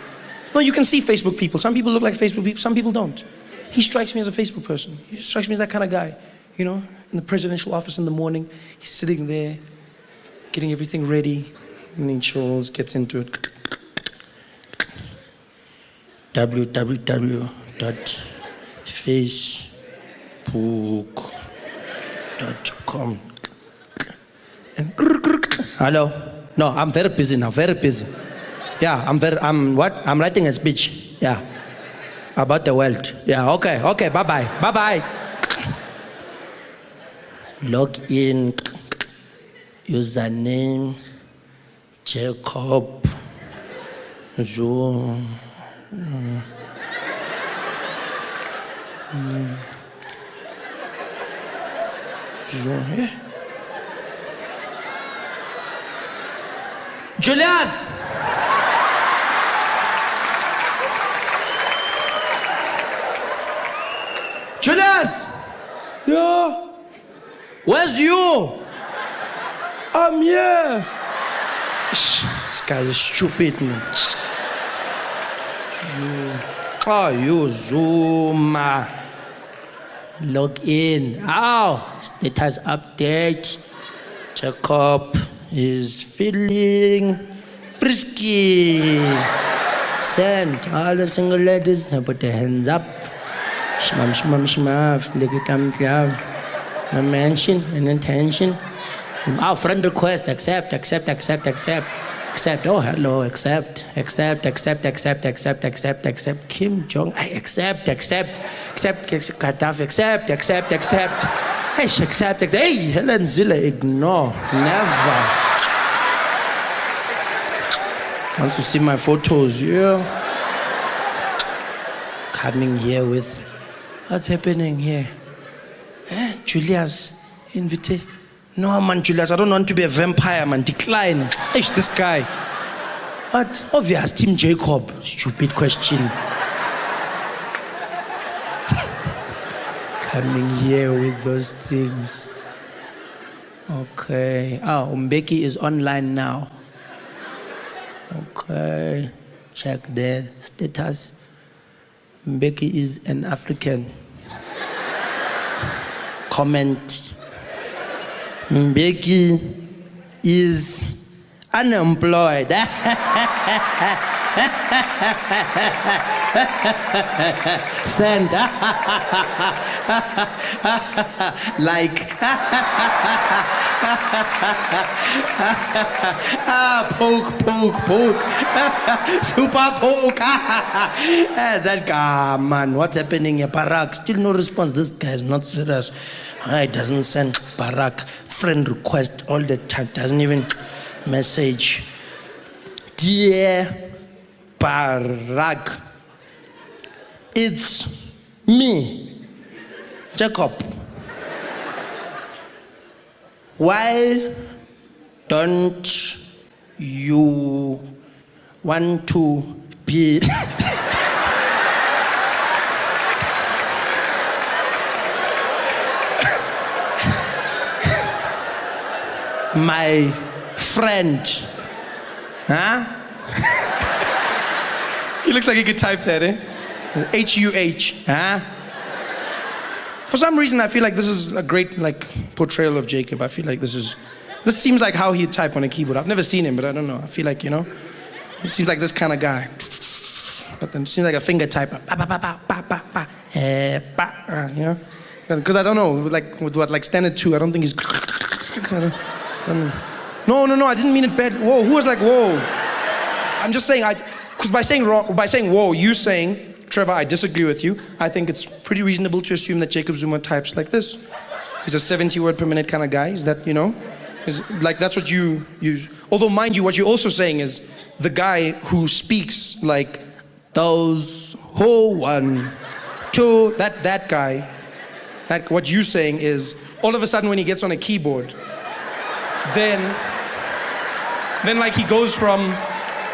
Speaker 1: No, you can see Facebook people. Some people look like Facebook people, some people don't. He strikes me as a Facebook person. He strikes me as that kind of guy, you know? In the presidential office in the morning, he's sitting there, getting everything ready. And then Charles gets into it.
Speaker 3: www.facebook.com. And hello? No, I'm very busy now, very busy. Yeah, I'm writing a speech. Yeah. About the world. Yeah, okay, bye-bye. Log in, username, Jacob, Zuma.
Speaker 1: Yeah.
Speaker 3: Julius! Julius!
Speaker 1: Yeah,
Speaker 3: Where's you?
Speaker 1: I'm here.
Speaker 3: This guy is stupid, man. You Zuma. Log in. Status update. Jacob is feeling frisky. Send all the single ladies, now put their hands up. Shmam, shmam, shmaf, lick it, club. No mention, an intention. Our friend request, accept. Oh, hello, accept. Kim Jong, I accept. Gaddafi, accept. Hey, accept. Hey, Helen Zille, ignore. Never. Wants to see my photos, yeah. Coming here with, what's happening here? Julius, invitation. No, man, Julius, I don't want to be a vampire, man. Decline. Ish, this guy. What? Obvious, Team Jacob. Stupid question. Coming here with those things. Okay. Mbeki is online now. Okay. Check their status. Mbeki is an African. Comment. Mbeki is unemployed. Send. Like. Poke. Super poke. That guy, man, what's happening here? Barak, still no response. This guy is not serious. He doesn't send Barak friend request all the time. Doesn't even message. Dear Barak, it's me, Jacob. Why don't you want to be my friend? Huh?
Speaker 1: He looks like he could type that, eh? H-U-H, huh? For some reason, I feel like this is a great portrayal of Jacob. I feel like this seems like how he'd type on a keyboard. I've never seen him, but I don't know. I feel like, he seems like this kind of guy. But then it seems like a finger typer. Because I don't know, with standard 2, I don't think he's... No, I didn't mean it bad. Whoa, who was like, whoa? I'm just saying, because by saying whoa, you saying, Trevor, I disagree with you. I think it's pretty reasonable to assume that Jacob Zuma types like this. He's a 70 word per minute kind of guy. Is that, is like, that's what you use. Although, mind you, what you're also saying is the guy who speaks like those who 1, 2, that guy, what you're saying is all of a sudden when he gets on a keyboard, then like he goes from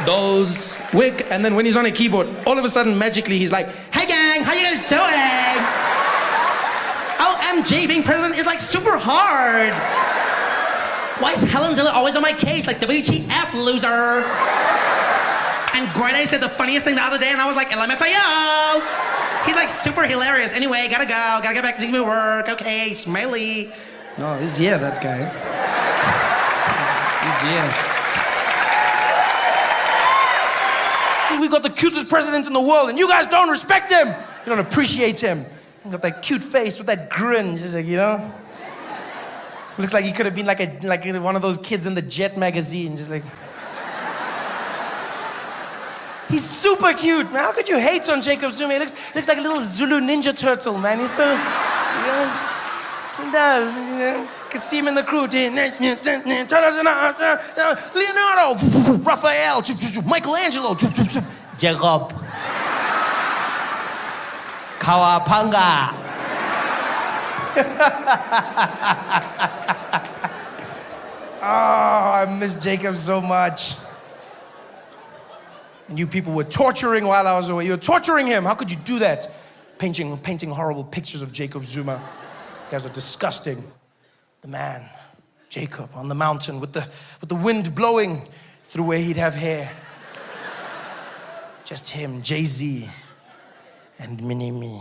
Speaker 1: those wig, and then when he's on a keyboard, all of a sudden magically he's like, hey gang, how you guys doing? OMG, being president is like super hard. Why is Helen Ziller always on my case? Like WTF, loser. And Greta said the funniest thing the other day, and I was like, LMFAO. He's like super hilarious. Anyway, gotta get back to work. Okay, smiley. No, he's that guy. He's we got the cutest president in the world, and you guys don't respect him. You don't appreciate him. He got that cute face with that grin, just like, Looks like he could have been like one of those kids in the Jet magazine, just like. He's super cute, man. How could you hate on Jacob Zuma? He looks like a little Zulu ninja turtle, man. He's so, he does, You could see him in the crew. Leonardo, Raphael, Michelangelo, Jacob, Kawapanga. Oh, I miss Jacob so much. And you people were torturing while I was away. You were torturing him. How could you do that? Painting horrible pictures of Jacob Zuma. You guys are disgusting. The man, Jacob, on the mountain with the wind blowing through where he'd have hair. Just him, Jay-Z, and Mini-Me.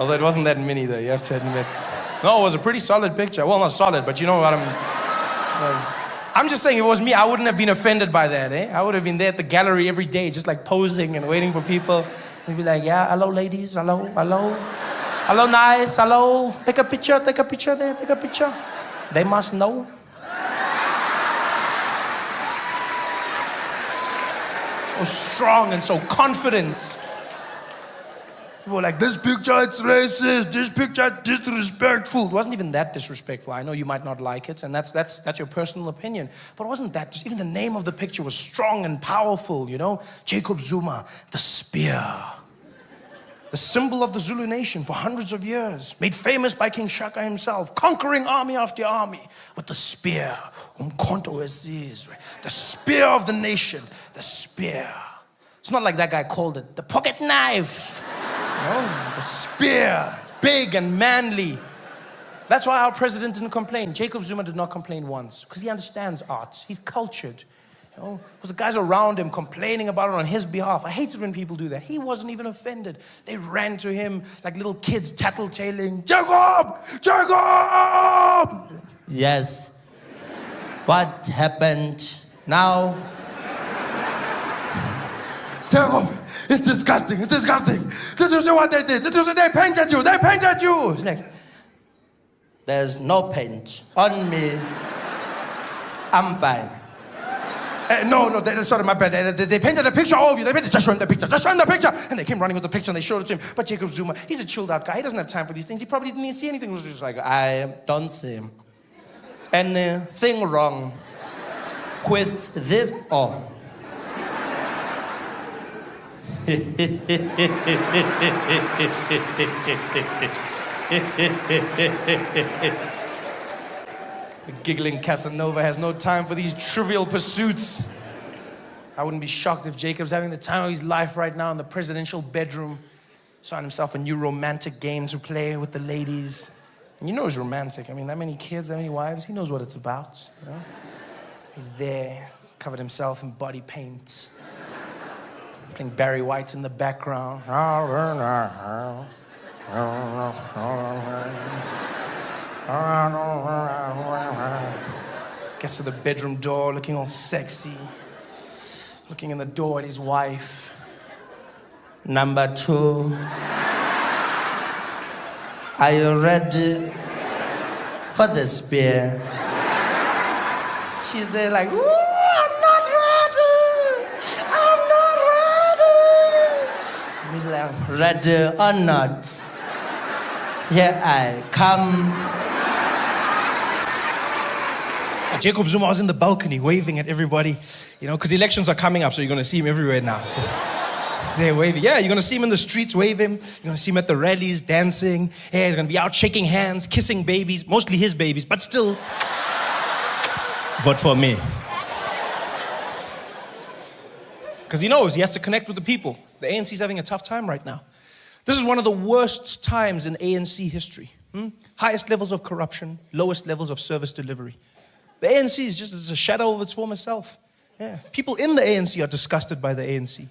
Speaker 1: Although it wasn't that mini though, you have to admit. No, it was a pretty solid picture. Well, not solid, but you know what I'm just saying, if it was me, I wouldn't have been offended by that, eh? I would have been there at the gallery every day, just like posing and waiting for people. They'd be like, yeah, hello ladies, hello, hello. Hello nice, hello. Take a picture there, take a picture. They must know. So strong and so confident. People were like, this picture, it's racist. This picture, disrespectful. It wasn't even that disrespectful. I know you might not like it, and that's your personal opinion. But it wasn't that. Even the name of the picture was strong and powerful, you know? Jacob Zuma, the spear. The symbol of the Zulu nation for hundreds of years. Made famous by King Shaka himself. Conquering army after army with the spear. Umkhonto wesizwe. The spear of the nation. The spear. It's not like that guy called it the pocket knife. You know, the spear, big and manly. That's why our president didn't complain. Jacob Zuma did not complain once, because he understands art. He's cultured. You know, because the guys around him complaining about it on his behalf. I hate it when people do that. He wasn't even offended. They ran to him like little kids tattletaling. Jacob! Jacob!
Speaker 3: Yes. What happened now?
Speaker 1: Jacob, it's disgusting, it's disgusting. Did you see what they did? Did you see they painted you? They painted you! It's like,
Speaker 3: There's no paint on me. I'm fine.
Speaker 1: no, sorry, my bad. They painted a picture of you. They painted, just show him the picture, just show him the picture. And they came running with the picture and they showed it to him. But Jacob Zuma, he's a chilled out guy. He doesn't have time for these things. He probably didn't even see anything. He was just like,
Speaker 3: I don't see anything wrong with this. Oh.
Speaker 1: The giggling Casanova has no time for these trivial pursuits. I wouldn't be shocked if Jacob's having the time of his life right now in the presidential bedroom. He's found himself a new romantic game to play with the ladies. And you know he's romantic. I mean, that many kids, that many wives, he knows what it's about. You know? He's there, covered himself in body paint. Playing Barry White in the background. Gets to the bedroom door looking all sexy. Looking in the door at his wife.
Speaker 3: Number 2. Are you ready for the spear?
Speaker 1: She's there like, ooh, I'm not ready. I'm not ready.
Speaker 3: And he's like, ready or not, here I come.
Speaker 1: Jacob Zuma was in the balcony waving at everybody, you know, because elections are coming up, so you're going to see him everywhere now. Just there waving. Yeah, you're going to see him in the streets waving. You're going to see him at the rallies dancing. Yeah, he's going to be out shaking hands, kissing babies, mostly his babies, but still, vote for me. Because he knows he has to connect with the people. The ANC is having a tough time right now. This is one of the worst times in ANC history. Highest levels of corruption, lowest levels of service delivery. The ANC is just a shadow of its former self. Yeah. People in the ANC are disgusted by the ANC.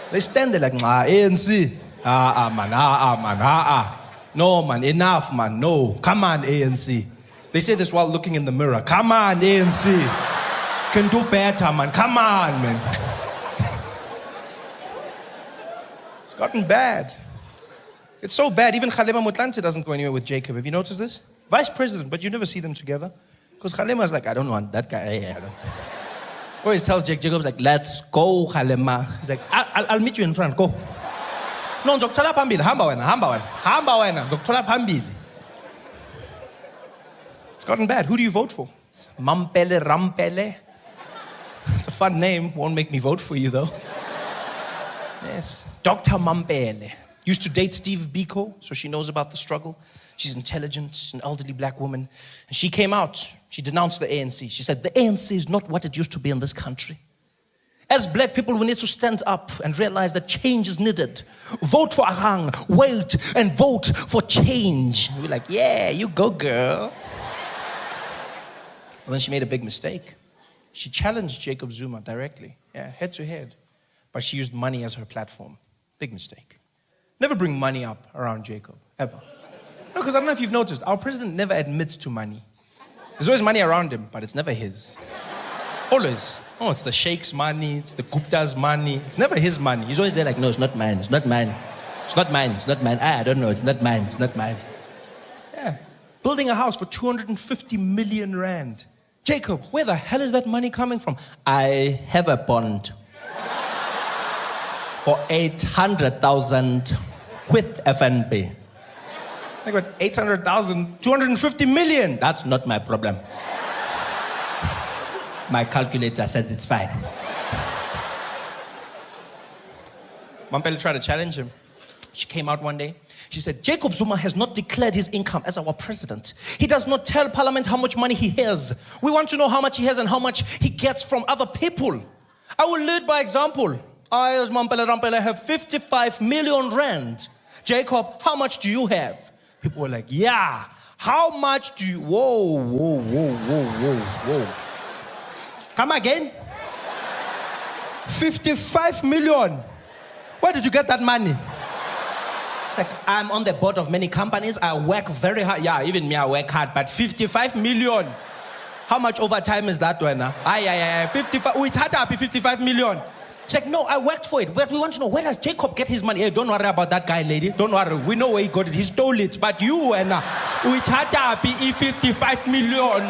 Speaker 1: They stand there like, ANC. Man. No, man, enough, man, no. Come on, ANC. They say this while looking in the mirror. Come on, ANC. Can do better, man. Come on, man. It's gotten bad. It's so bad, even Malema Motlanthe doesn't go anywhere with Jacob. Have you noticed this? Vice president, but you never see them together. Because Malema's like, I don't want that guy. Always tells Jacob's like, let's go, Malema. He's like, I'll meet you in front, go. No, ngizokuthola phambili, hamba wena, ngizokuthola phambili. It's gotten bad. Who do you vote for? Mampele Rampele. It's a fun name. Won't make me vote for you, though. Yes. Dr. Mampele. Used to date Steve Biko, so she knows about the struggle. She's intelligent, she's an elderly black woman. And she came out, she denounced the ANC. She said, the ANC is not what it used to be in this country. As black people, we need to stand up and realize that change is needed. Vote for Ahang, wait, and vote for change. And we're like, yeah, you go, girl. Well, then she made a big mistake. She challenged Jacob Zuma directly, head to head. But she used money as her platform. Big mistake. Never bring money up around Jacob. Ever. No, because I don't know if you've noticed, our president never admits to money. There's always money around him, but it's never his. Always. Oh, it's the sheikh's money, it's the Gupta's money. It's never his money. He's always there like, no, it's not mine, it's not mine. It's not mine, it's not mine. I don't know, it's not mine, it's not mine. Yeah. Building a house for 250 million rand. Jacob, where the hell is that money coming from? I have a bond for 800,000 with FNB. I got 800,000, 250 million. That's not my problem. My calculator said it's fine. Mampela tried to challenge him. She came out one day. She said, Jacob Zuma has not declared his income as our president. He does not tell Parliament how much money he has. We want to know how much he has and how much he gets from other people. I will lead by example. I, as Mampela Rampela, have 55 million rand. Jacob, how much do you have? People were like, yeah, how much do you... Whoa. Come again? 55 million. Where did you get that money? It's like, I'm on the board of many companies. I work very hard. Yeah, even me, I work hard. But 55 million. How much overtime is that one? 55. We had to be 55 million. It's like, no, I worked for it. But we want to know, where does Jacob get his money? Hey, don't worry about that guy, lady. Don't worry. We know where he got it. He stole it. But you, we had to be 55 million.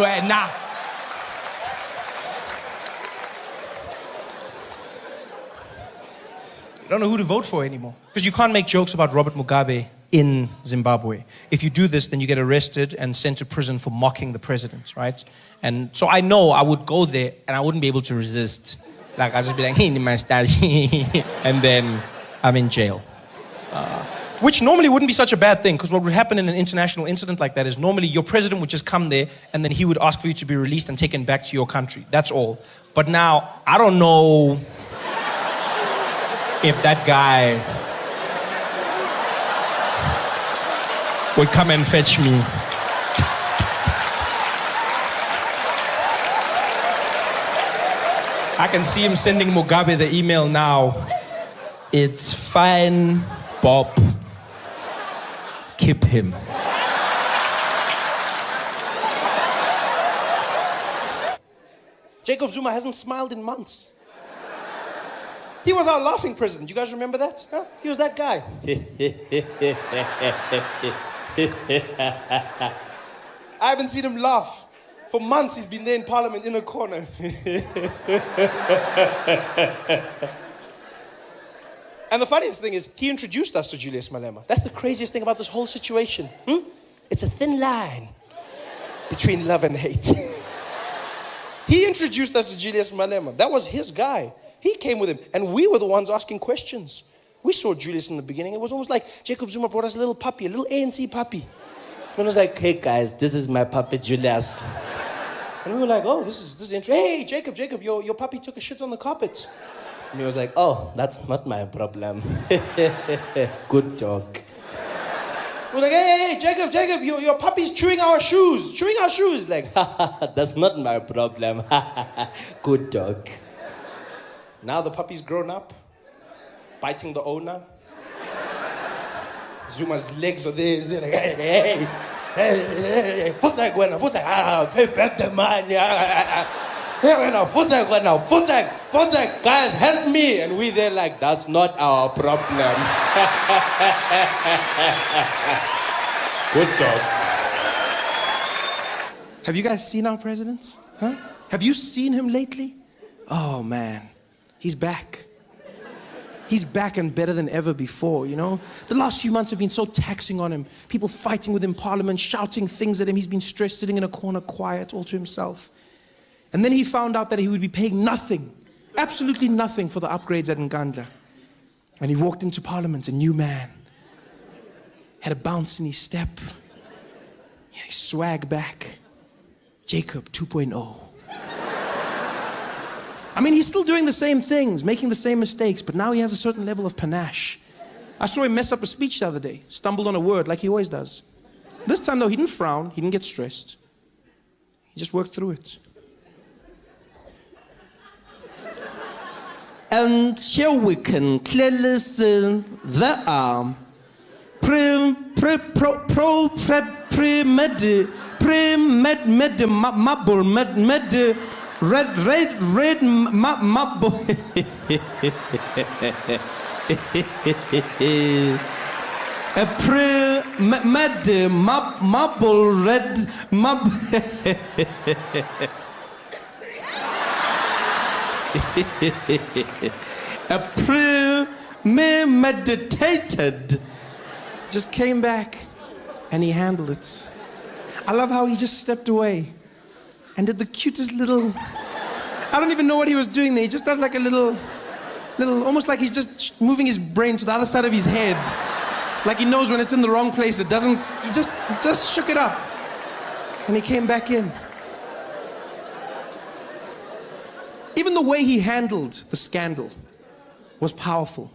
Speaker 1: I don't know who to vote for anymore. Because you can't make jokes about Robert Mugabe in Zimbabwe. If you do this, then you get arrested and sent to prison for mocking the president, right? And so I know I would go there and I wouldn't be able to resist. Like, I'd just be like, hey, my style. And then I'm in jail. Which normally wouldn't be such a bad thing, because what would happen in an international incident like that is normally your president would just come there and then he would ask for you to be released and taken back to your country. That's all. But now, I don't know if that guy would come and fetch me. I can see him sending Mugabe the email now. It's fine, Bob. Keep him. Jacob Zuma hasn't smiled in months. He was our laughing president. You guys remember that? Huh? He was that guy. I haven't seen him laugh. For months, he's been there in Parliament in a corner. And the funniest thing is, he introduced us to Julius Malema. That's the craziest thing about this whole situation. It's a thin line between love and hate. He introduced us to Julius Malema. That was his guy. He came with him, and we were the ones asking questions. We saw Julius in the beginning. It was almost like Jacob Zuma brought us a little puppy, a little ANC puppy. And it was like, hey guys, this is my puppy Julius. And we were like, oh, this is interesting. Hey, Jacob, your puppy took a shit on the carpet. And he was like, oh, that's not my problem. Good joke. We're like, hey, Jacob, your puppy's chewing our shoes. Like, that's not my problem. Good joke. Now the puppy's grown up, biting the owner. Zuma's legs are there. He's there like, hey, pay back the money. Guys, help me. And we there like, that's not our problem. Good job. Have you guys seen our president? Huh? Have you seen him lately? Oh, man. He's back. He's back and better than ever before, you know? The last few months have been so taxing on him. People fighting with him in Parliament, shouting things at him. He's been stressed, sitting in a corner, quiet, all to himself. And then he found out that he would be paying nothing, absolutely nothing for the upgrades at Nkandla. And he walked into Parliament, a new man. Had a bounce in his step. He had his swag back. Jacob 2.0. I mean, he's still doing the same things, making the same mistakes, but now he has a certain level of panache. I saw him mess up a speech the other day, stumbled on a word like he always does. This time, though, he didn't frown, he didn't get stressed. He just worked through it.
Speaker 3: And here we can clearly see there are
Speaker 4: Premeditated. Just came back and he handled it. I love how he just stepped away and did the cutest little, I don't even know what he was doing there. He just does like a little, almost like he's just moving his brain to the other side of his head. Like he knows when it's in the wrong place, it doesn't, he just shook it up. And he came back in. Even the way he handled the scandal was powerful.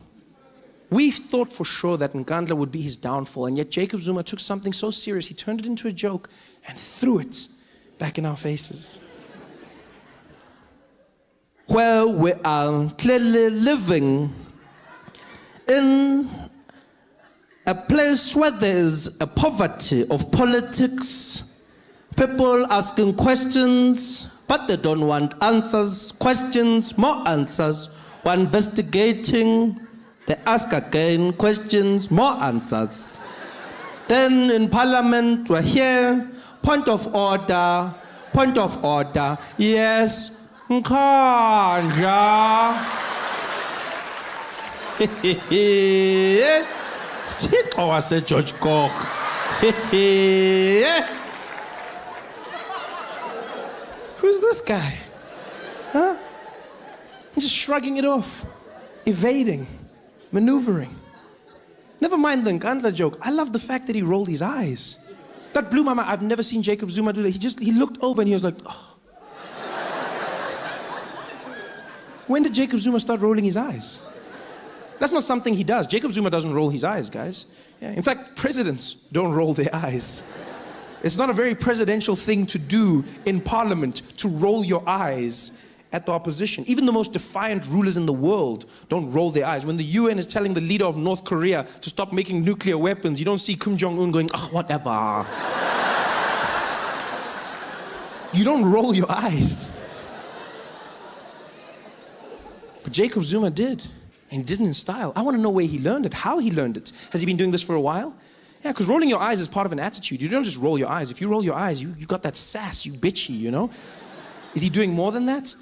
Speaker 4: We thought for sure that Nkandla would be his downfall, and yet Jacob Zuma took something so serious, he turned it into a joke and threw it back in our faces.
Speaker 3: Where we are clearly living in a place where there is a poverty of politics, people asking questions, but they don't want answers, questions, more answers, we're investigating, they ask again, questions, more answers. Then in Parliament, we're here, point of order, yes, Nkandla. Thixo waseGeorge Koch.
Speaker 4: Who's this guy? Huh? He's just shrugging it off, evading, maneuvering. Never mind the Nkandla joke. I love the fact that he rolled his eyes. That blew my mind. I've never seen Jacob Zuma do that. He looked over and he was like, oh. When did Jacob Zuma start rolling his eyes? That's not something he does. Jacob Zuma doesn't roll his eyes, guys. Yeah, in fact, presidents don't roll their eyes. It's not a very presidential thing to do in parliament, to roll your eyes at the opposition. Even the most defiant rulers in the world don't roll their eyes. When the UN is telling the leader of North Korea to stop making nuclear weapons, you don't see Kim Jong-un going, oh, whatever. You don't roll your eyes. But Jacob Zuma did. And he did it in style. I want to know where he learned it, how he learned it. Has he been doing this for a while? Yeah, because rolling your eyes is part of an attitude. You don't just roll your eyes. If you roll your eyes, you got that sass, you bitchy, you know? Is he doing more than that?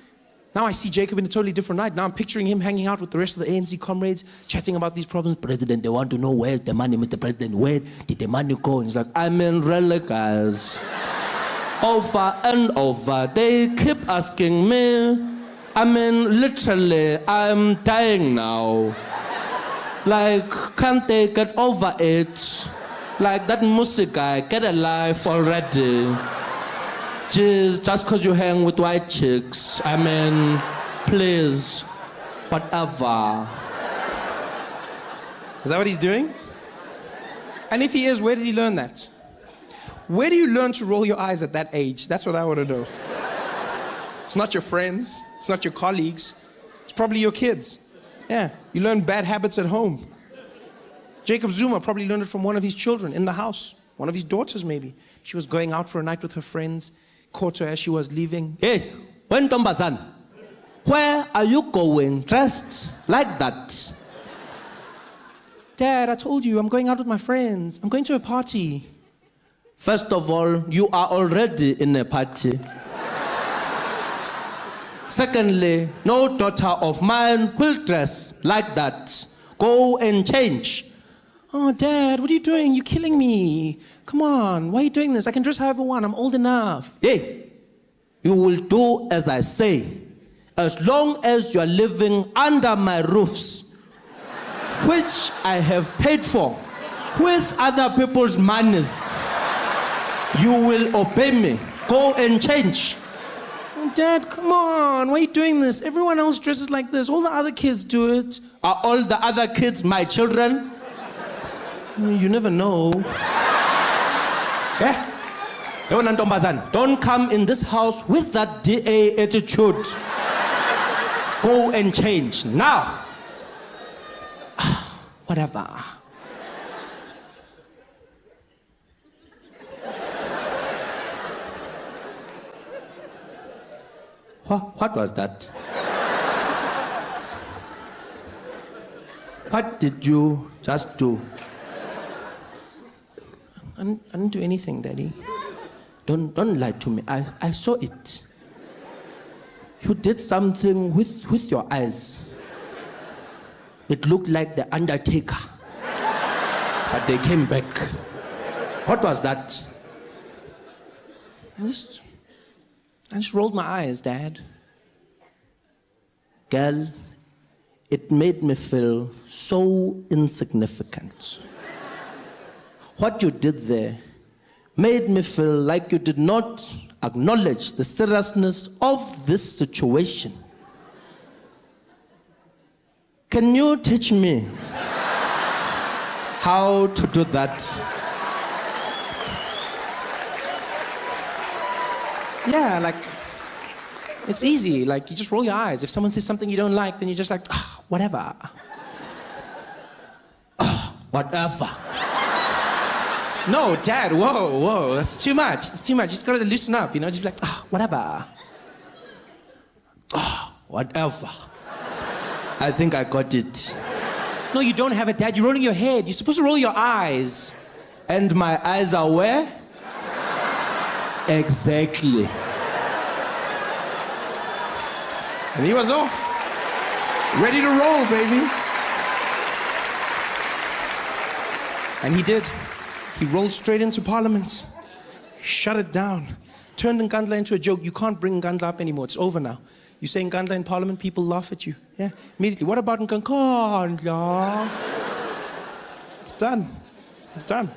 Speaker 4: Now I see Jacob in a totally different light. Now I'm picturing him hanging out with the rest of the ANC comrades, chatting about these problems. President, they want to know where's the money, Mr. President. Where did the money go? And he's like,
Speaker 3: I'm in really, guys. Over and over, they keep asking me. I mean, literally, I'm dying now. Like, can't they get over it? Like that music guy, get a life already. Just because you hang with white chicks. I mean, please, whatever.
Speaker 4: Is that what he's doing? And if he is, where did he learn that? Where do you learn to roll your eyes at that age? That's what I want to know. It's not your friends. It's not your colleagues. It's probably your kids. Yeah, you learn bad habits at home. Jacob Zuma probably learned it from one of his children in the house. One of his daughters, maybe. She was going out for a night with her friends, caught her as she was leaving.
Speaker 3: Hey, when Tombazan, where are you going dressed like that?
Speaker 4: Dad, I told you, I'm going out with my friends. I'm going to a party.
Speaker 3: First of all, you are already in a party. Secondly, no daughter of mine will dress like that. Go and change.
Speaker 4: Oh, Dad, what are you doing? You're killing me. Come on, why are you doing this? I can dress however I want. I'm old enough.
Speaker 3: Hey, you will do as I say. As long as you are living under my roofs, which I have paid for with other people's monies, you will obey me. Go and change.
Speaker 4: Dad, come on, why are you doing this? Everyone else dresses like this. All the other kids do it.
Speaker 3: Are all the other kids my children?
Speaker 4: You never know.
Speaker 3: Yeah? Don't come in this house with that DA attitude. Go and change now. Whatever. What was that? What did you just do?
Speaker 1: I didn't do anything, Daddy.
Speaker 3: Don't lie to me. I saw it. You did something with your eyes. It looked like the Undertaker. But they came back. What was that?
Speaker 1: I just rolled my eyes, Dad.
Speaker 3: Girl, it made me feel so insignificant. What you did there made me feel like you did not acknowledge the seriousness of this situation. Can you teach me how to do that?
Speaker 1: Yeah, like, it's easy. Like, you just roll your eyes. If someone says something you don't like, then you're just like, whatever.
Speaker 3: Whatever.
Speaker 1: No, Dad, whoa, that's too much. That's too much. You just gotta loosen up, you know? Just be like, whatever.
Speaker 3: Whatever. I think I got it.
Speaker 1: No, you don't have it, Dad. You're rolling your head. You're supposed to roll your eyes.
Speaker 3: And my eyes are where? Exactly.
Speaker 1: And he was off. Ready to roll, baby. And he did. He rolled straight into Parliament. Shut it down. Turned Nkandla into a joke. You can't bring Nkandla up anymore. It's over now. You say Nkandla in Parliament, people laugh at you. Yeah, immediately. What about Nkandla? It's done. It's done.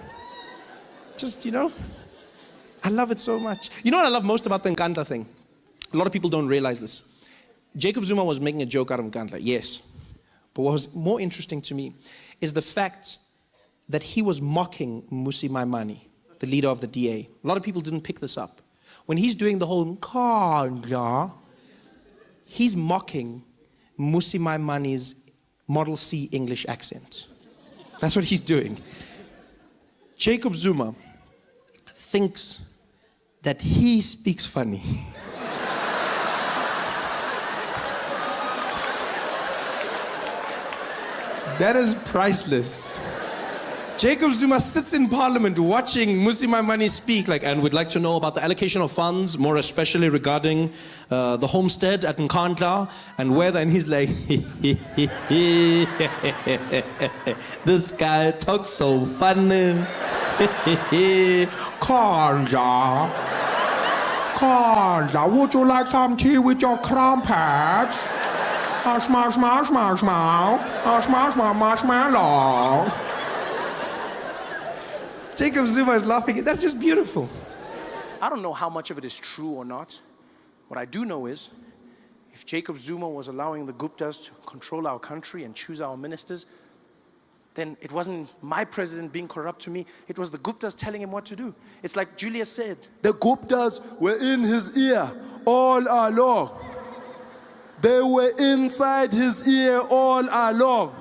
Speaker 1: Just, you know, I love it so much. You know what I love most about the Nkandla thing? A lot of people don't realize this. Jacob Zuma was making a joke out of Nkandla, yes. But what was more interesting to me is the fact that he was mocking Mmusi Maimane, the leader of the DA. A lot of people didn't pick this up. When he's doing the whole Nkandla, he's mocking Mmusi Maimane's Model C English accent. That's what he's doing. Jacob Zuma thinks that he speaks funny. That is priceless. Jacob Zuma sits in Parliament watching Mmusi Maimane speak, like, and would like to know about the allocation of funds, more especially regarding the homestead at Nkandla, and whether, and he's like, this guy talks so funny.
Speaker 6: Kanja, would you like some tea with your crumpets? Marshmallow.
Speaker 1: Jacob Zuma is laughing. That's just beautiful. I don't know how much of it is true or not. What I do know is, if Jacob Zuma was allowing the Guptas to control our country and choose our ministers, then it wasn't my president being corrupt to me. It was the Guptas telling him what to do. It's like Julius said.
Speaker 6: The Guptas were in his ear all along. They were inside his ear all along.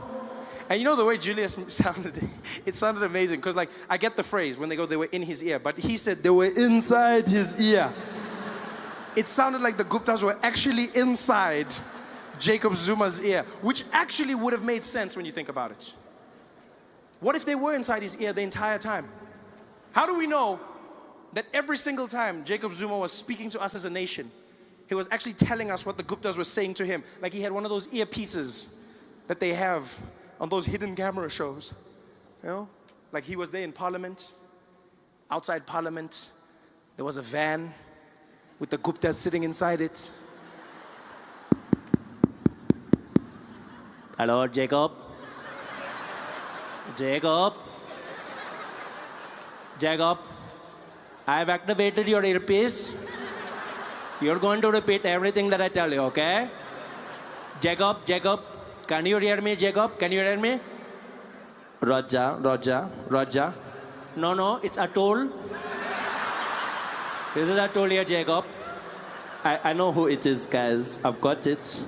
Speaker 1: And you know the way Julius sounded, it sounded amazing. Because, like, I get the phrase when they go, they were in his ear. But he said they were inside his ear. It sounded like the Guptas were actually inside Jacob Zuma's ear, which actually would have made sense when you think about it. What if they were inside his ear the entire time? How do we know that every single time Jacob Zuma was speaking to us as a nation, he was actually telling us what the Guptas were saying to him? Like he had one of those earpieces that they have on those hidden camera shows, you know? Like he was there in Parliament, outside Parliament, there was a van with the Guptas sitting inside it. Hello, Jacob. Jacob, I've activated your earpiece. You're going to repeat everything that I tell you, okay? Jacob, can you hear me, Jacob? Can you hear me? Roger. No, it's Atul. This is Atul here, Jacob. I know who it is, guys. I've got it.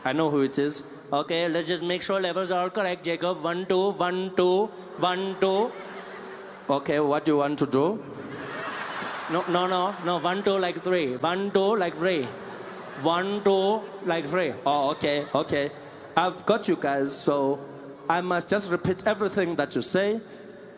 Speaker 1: I know who it is. Okay, let's just make sure levels are all correct, Jacob. 1, 2, 1, 2, 1, 2. Okay, what do you want to do? No, 1, 2 like 3. 1, 2 like 3.
Speaker 3: 1, 2, like 3. Oh, okay, okay. I've got you guys, so I must just repeat everything that you say.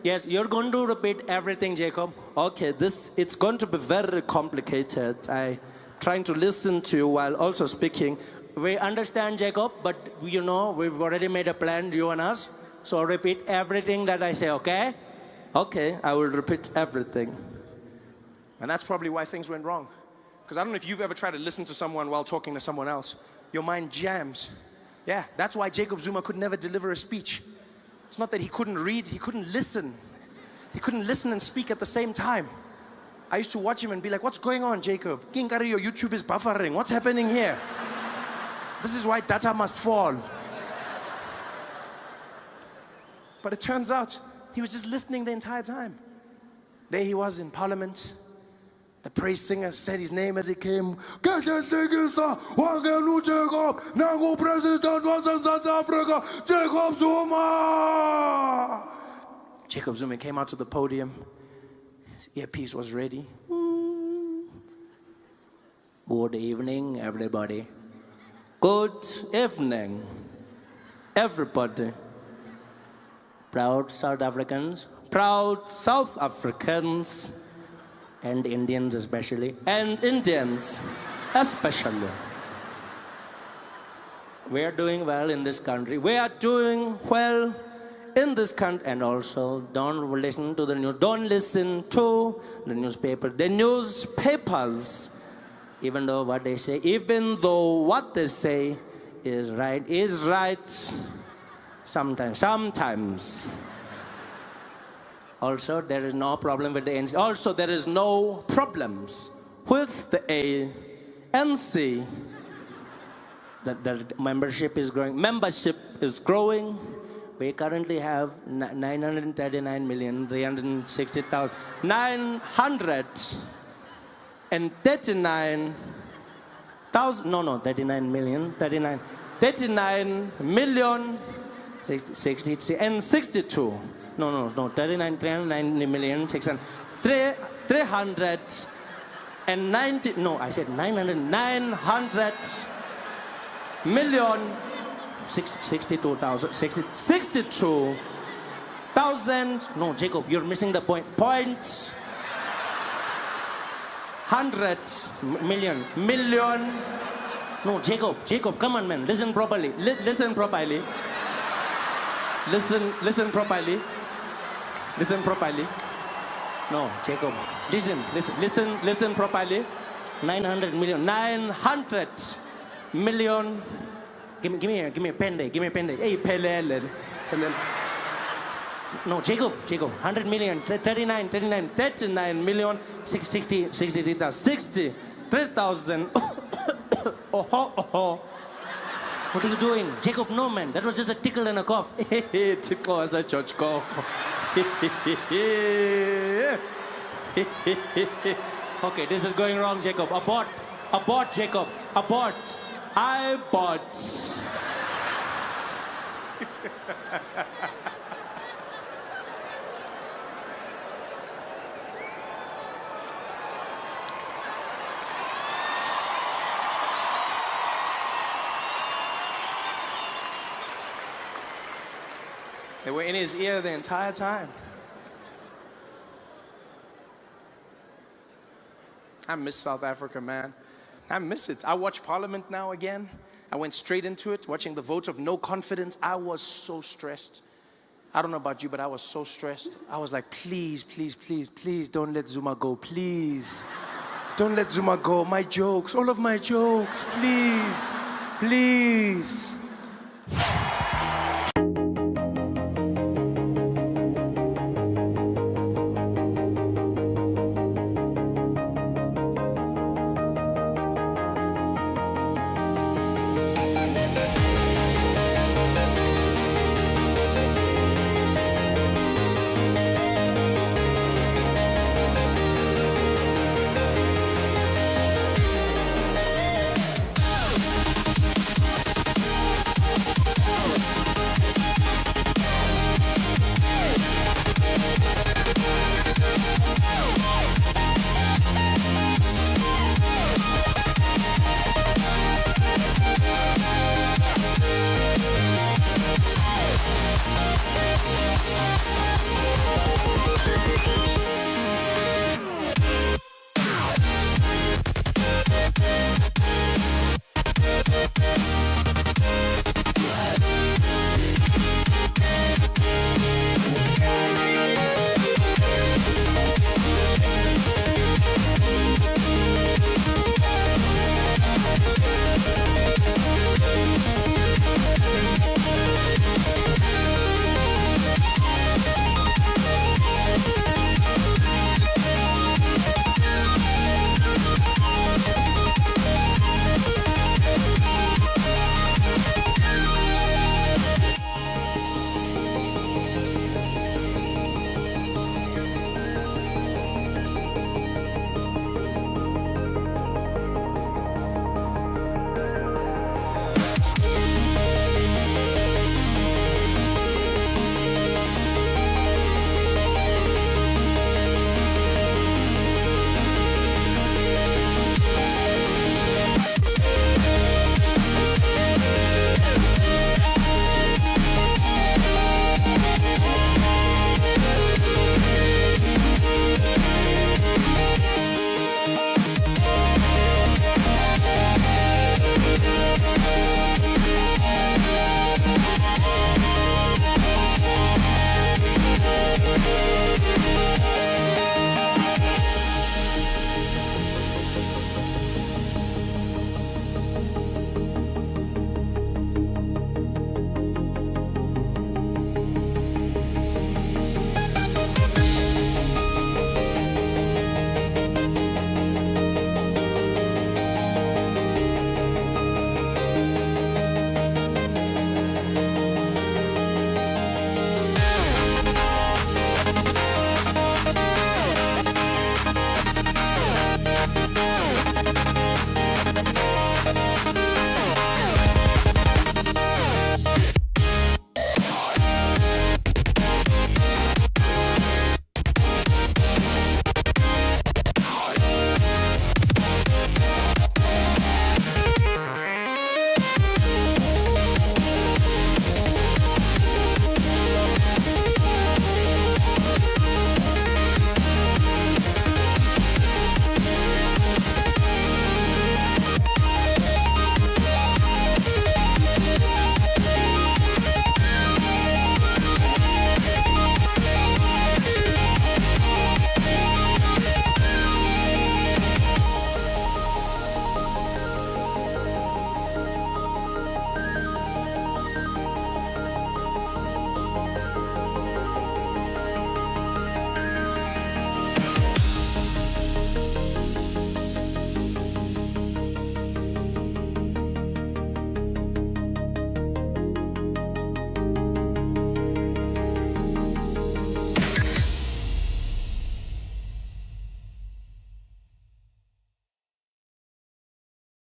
Speaker 4: Yes, you're going to repeat everything, Jacob.
Speaker 3: Okay, it's going to be very complicated. I trying to listen to you while also speaking.
Speaker 4: We understand, Jacob, but you know, we've already made a plan, you and us. So repeat everything that I say, okay?
Speaker 3: Okay, I will repeat everything.
Speaker 1: And that's probably why things went wrong. Because I don't know if you've ever tried to listen to someone while talking to someone else. Your mind jams. Yeah, that's why Jacob Zuma could never deliver a speech. It's not that he couldn't read, he couldn't listen. He couldn't listen and speak at the same time. I used to watch him and be like, what's going on, Jacob? Kinkari, your YouTube is buffering. What's happening here? This is why data must fall. But it turns out he was just listening the entire time. There he was in Parliament. The praise singer said his name as he came. Jacob, President of South Africa, Jacob Zuma. Jacob Zuma came out to the podium. His earpiece was ready.
Speaker 3: Good evening, everybody. Good evening, everybody. Proud South Africans,
Speaker 4: And Indians especially.
Speaker 3: and Indians especially.
Speaker 4: We are doing well in this country.
Speaker 3: We are doing well in this country.
Speaker 4: And also, don't listen to the news. Don't listen to the newspaper.
Speaker 3: The newspapers,
Speaker 4: Even though what they say
Speaker 3: even though what they say
Speaker 4: is right.
Speaker 3: is right
Speaker 4: Sometimes. Also, there is no problem with the ANC.
Speaker 3: also there is no problems with the ANC.
Speaker 4: The membership is growing.
Speaker 3: Membership is growing.
Speaker 4: We currently have 939,360,000.
Speaker 3: 939,000.
Speaker 4: No, 39 million. 39.
Speaker 3: 39 million
Speaker 4: 60.
Speaker 3: and 62.
Speaker 4: No. 390 million. 600.
Speaker 3: 390.
Speaker 4: No, I said 900.
Speaker 3: 900 million
Speaker 4: 62,000.
Speaker 3: 62,000.
Speaker 4: No, Jacob, you're missing the point.
Speaker 3: 100
Speaker 4: Million.
Speaker 3: million.
Speaker 4: No, Jacob, come on, man. Listen properly.
Speaker 3: Listen properly. Listen properly. Listen properly.
Speaker 4: No, Jacob.
Speaker 3: Listen properly.
Speaker 4: 900 million.
Speaker 3: 900 million.
Speaker 4: Give me a pen there.
Speaker 3: Hey, pelele.
Speaker 4: No, Jacob. 100 million. 39
Speaker 3: million
Speaker 4: 63,000.
Speaker 3: 63,000.
Speaker 4: What are you doing? Jacob, no, man. That was just a tickle and a cough.
Speaker 3: Tickle as a church cough.
Speaker 4: Okay, this is going wrong, Jacob. Abort, Jacob. Abort.
Speaker 3: I bought.
Speaker 1: They were in his ear the entire time. I miss South Africa, man. I miss it. I watch Parliament now again. I went straight into it, watching the vote of no confidence. I was so stressed. I don't know about you, but I was so stressed. I was like, please, don't let Zuma go, please. Don't let Zuma go. My jokes, all of my jokes, please.